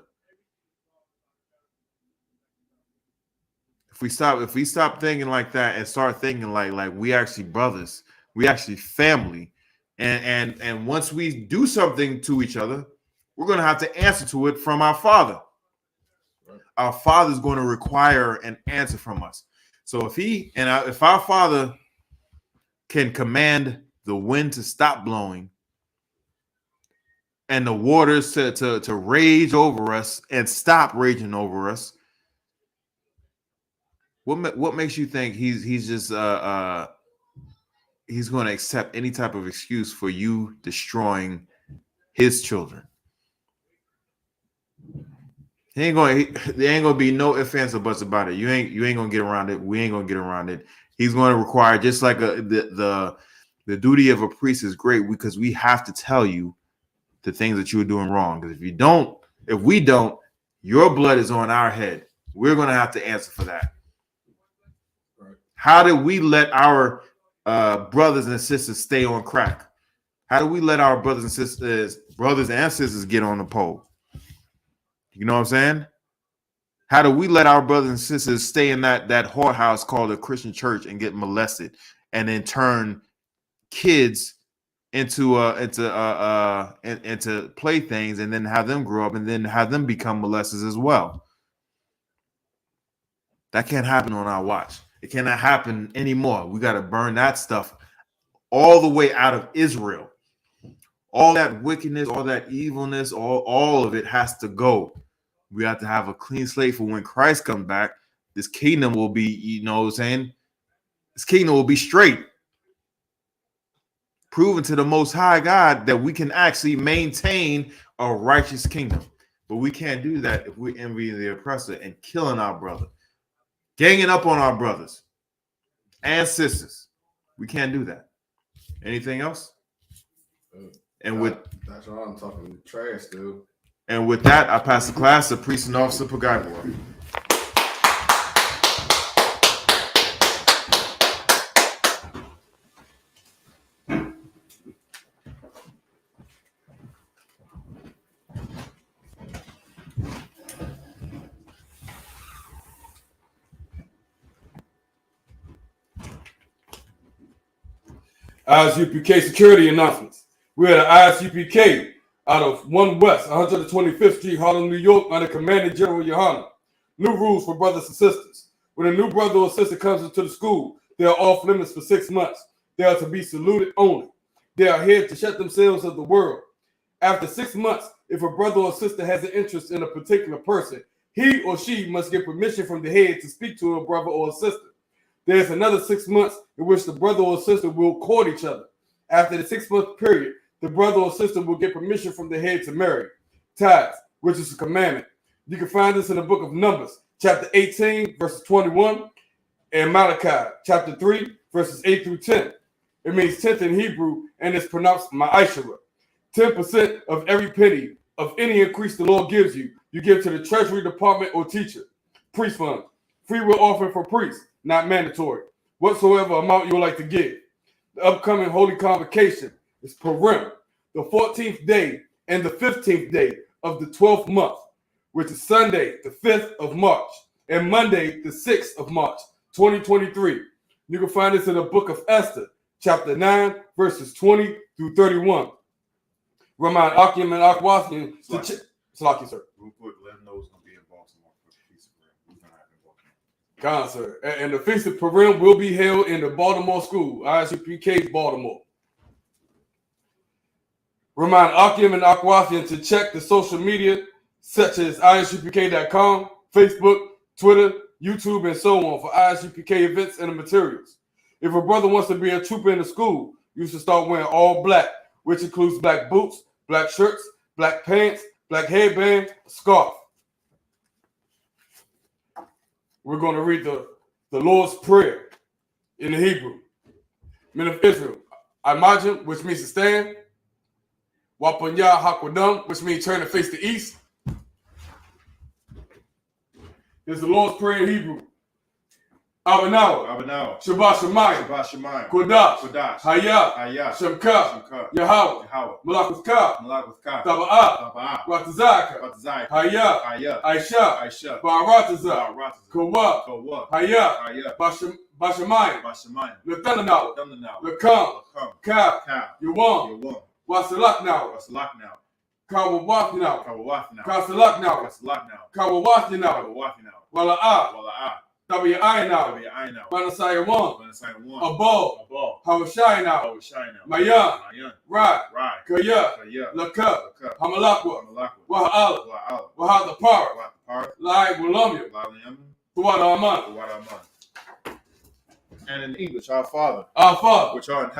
If we stop thinking like that and start thinking like we actually brothers, we actually family, and once we do something to each other, we're going to have to answer to it from our Father. Right. Our Father is going to require an answer from us. So if our Father can command the wind to stop blowing and the waters to rage over us and stop raging over us, what makes you think he's just he's going to accept any type of excuse for you destroying his children? There ain't gonna be no ifs, ands, or buts about it. You ain't gonna get around it. We ain't gonna get around it. He's going to require, just like the duty of a priest is great, because we have to tell you the things that you are doing wrong. Because if we don't, your blood is on our head. We're gonna have to answer for that. How did we let our brothers and sisters stay on crack? How do we let our brothers and sisters get on the pole? You know what I'm saying? How do we let our brothers and sisters stay in that whorehouse called a Christian church and get molested, and then turn kids into playthings, and then have them grow up and then have them become molesters as well? That can't happen on our watch. It cannot happen anymore. We got to burn that stuff all the way out of Israel. All that wickedness, all that evilness, all of it has to go. We have to have a clean slate for when Christ comes back. This kingdom will be, you know what I'm saying? This kingdom will be straight. Proven to the Most High God that we can actually maintain a righteous kingdom. But we can't do that if we're envying the oppressor and killing our brother, ganging up on our brothers and sisters. We can't do that. Anything else? And that's all I'm talking trash, dude. And with that, I pass the class to Priest and Officer Pagaiwa. I.S.U.P.K security announcements. We are the I.S.U.P.K out of 1 West 125th Street, Harlem, New York, under Commandant General Yahanna. New rules for brothers and sisters. When a new brother or sister comes into the school, they are off limits for 6 months. They are to be saluted only. They are here to shut themselves of the world. After 6 months, If a brother or sister has an interest in a particular person, he or she must get permission from the head to speak to a brother or a sister. There's another 6 months in which the brother or sister will court each other. After the 6 month period, the brother or sister will get permission from the head to marry. Tithes, which is a commandment. You can find this in the book of Numbers, chapter 18, verses 21, and Malachi, chapter 3, verses 8 through 10. It means 10th in Hebrew, and it's pronounced ma'ashara. 10% of every penny of any increase the Lord gives you, you give to the treasury department or teacher. Priest fund, free will offering for priests, not mandatory. Whatsoever amount you would like to give. The upcoming holy convocation is Purim, the 14th day and the 15th day of the 12th month, which is Sunday, the 5th of March, and Monday, the 6th of March, 2023. You can find this in the book of Esther, chapter 9, verses 20 through 31. Remind Akim and Akwathian to check. Slaki, sir. Real quick, let them know it's going to be in Baltimore for the Feast of Purim. We're going to have it in Baltimore. God, sir. And the Feast of Purim will be held in the Baltimore School, I.S.U.P.K, Baltimore. Remind Akim and Akwathian to check the social media such as ISUPK.com, Facebook, Twitter, YouTube, and so on for I.S.U.P.K events and the materials. If a brother wants to be a trooper in the school, you should start wearing all black, which includes black boots, black shirts, black pants, black headband, scarf. We're going to read the Lord's Prayer in the Hebrew. Men of Israel, Imagine, which means to stand. Wapanya Hakwadam, which means turn and face the east. Here's the Lord's Prayer in Hebrew. Abanawa, Shabbat Shemayim, Kodash, Hayah, Shemka, Yahweh, Malak with Ka, Taba'ah, Ratazaka, Hayah, Aisha, Ba'arataza, Kawah, Hayah, Bashamayim, Lathananawa, Lakam, Ka, Yawam, Wasalak now, Kawawath now, Kasalak now, Kawawath now, Wala'ah, W.I. now, Manasaya 1, Abol, Hawashai now, Mayan, Rai, Kaya, Lakab, Hamalakwa, Waha'ala, Wahad the Par, Lai Wulamya, Tuwada Aman. And in English, our Father, which art in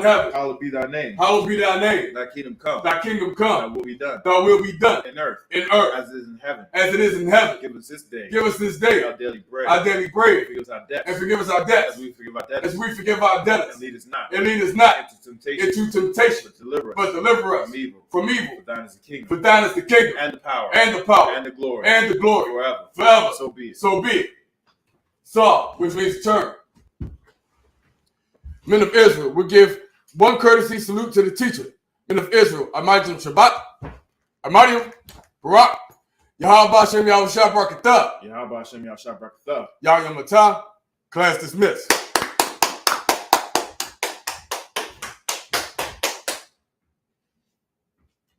heaven, hallowed be thy name. Thy kingdom come. Thy will be done. In earth. As it is in heaven. Give us this day. Our daily bread. And forgive us our debts. As we forgive our debtors. And lead us not into temptation. But deliver us from evil. For thine is the kingdom. And the power. And the glory. Forever. So be it. Saw, which means turn. Men of Israel, we give one courtesy salute to the teacher. Men of Israel, Amayim Shabbat, Amayim, Barak, Yahweh Shem Yahweh Shabbat Barakatah, Yahweh Matah, class dismissed.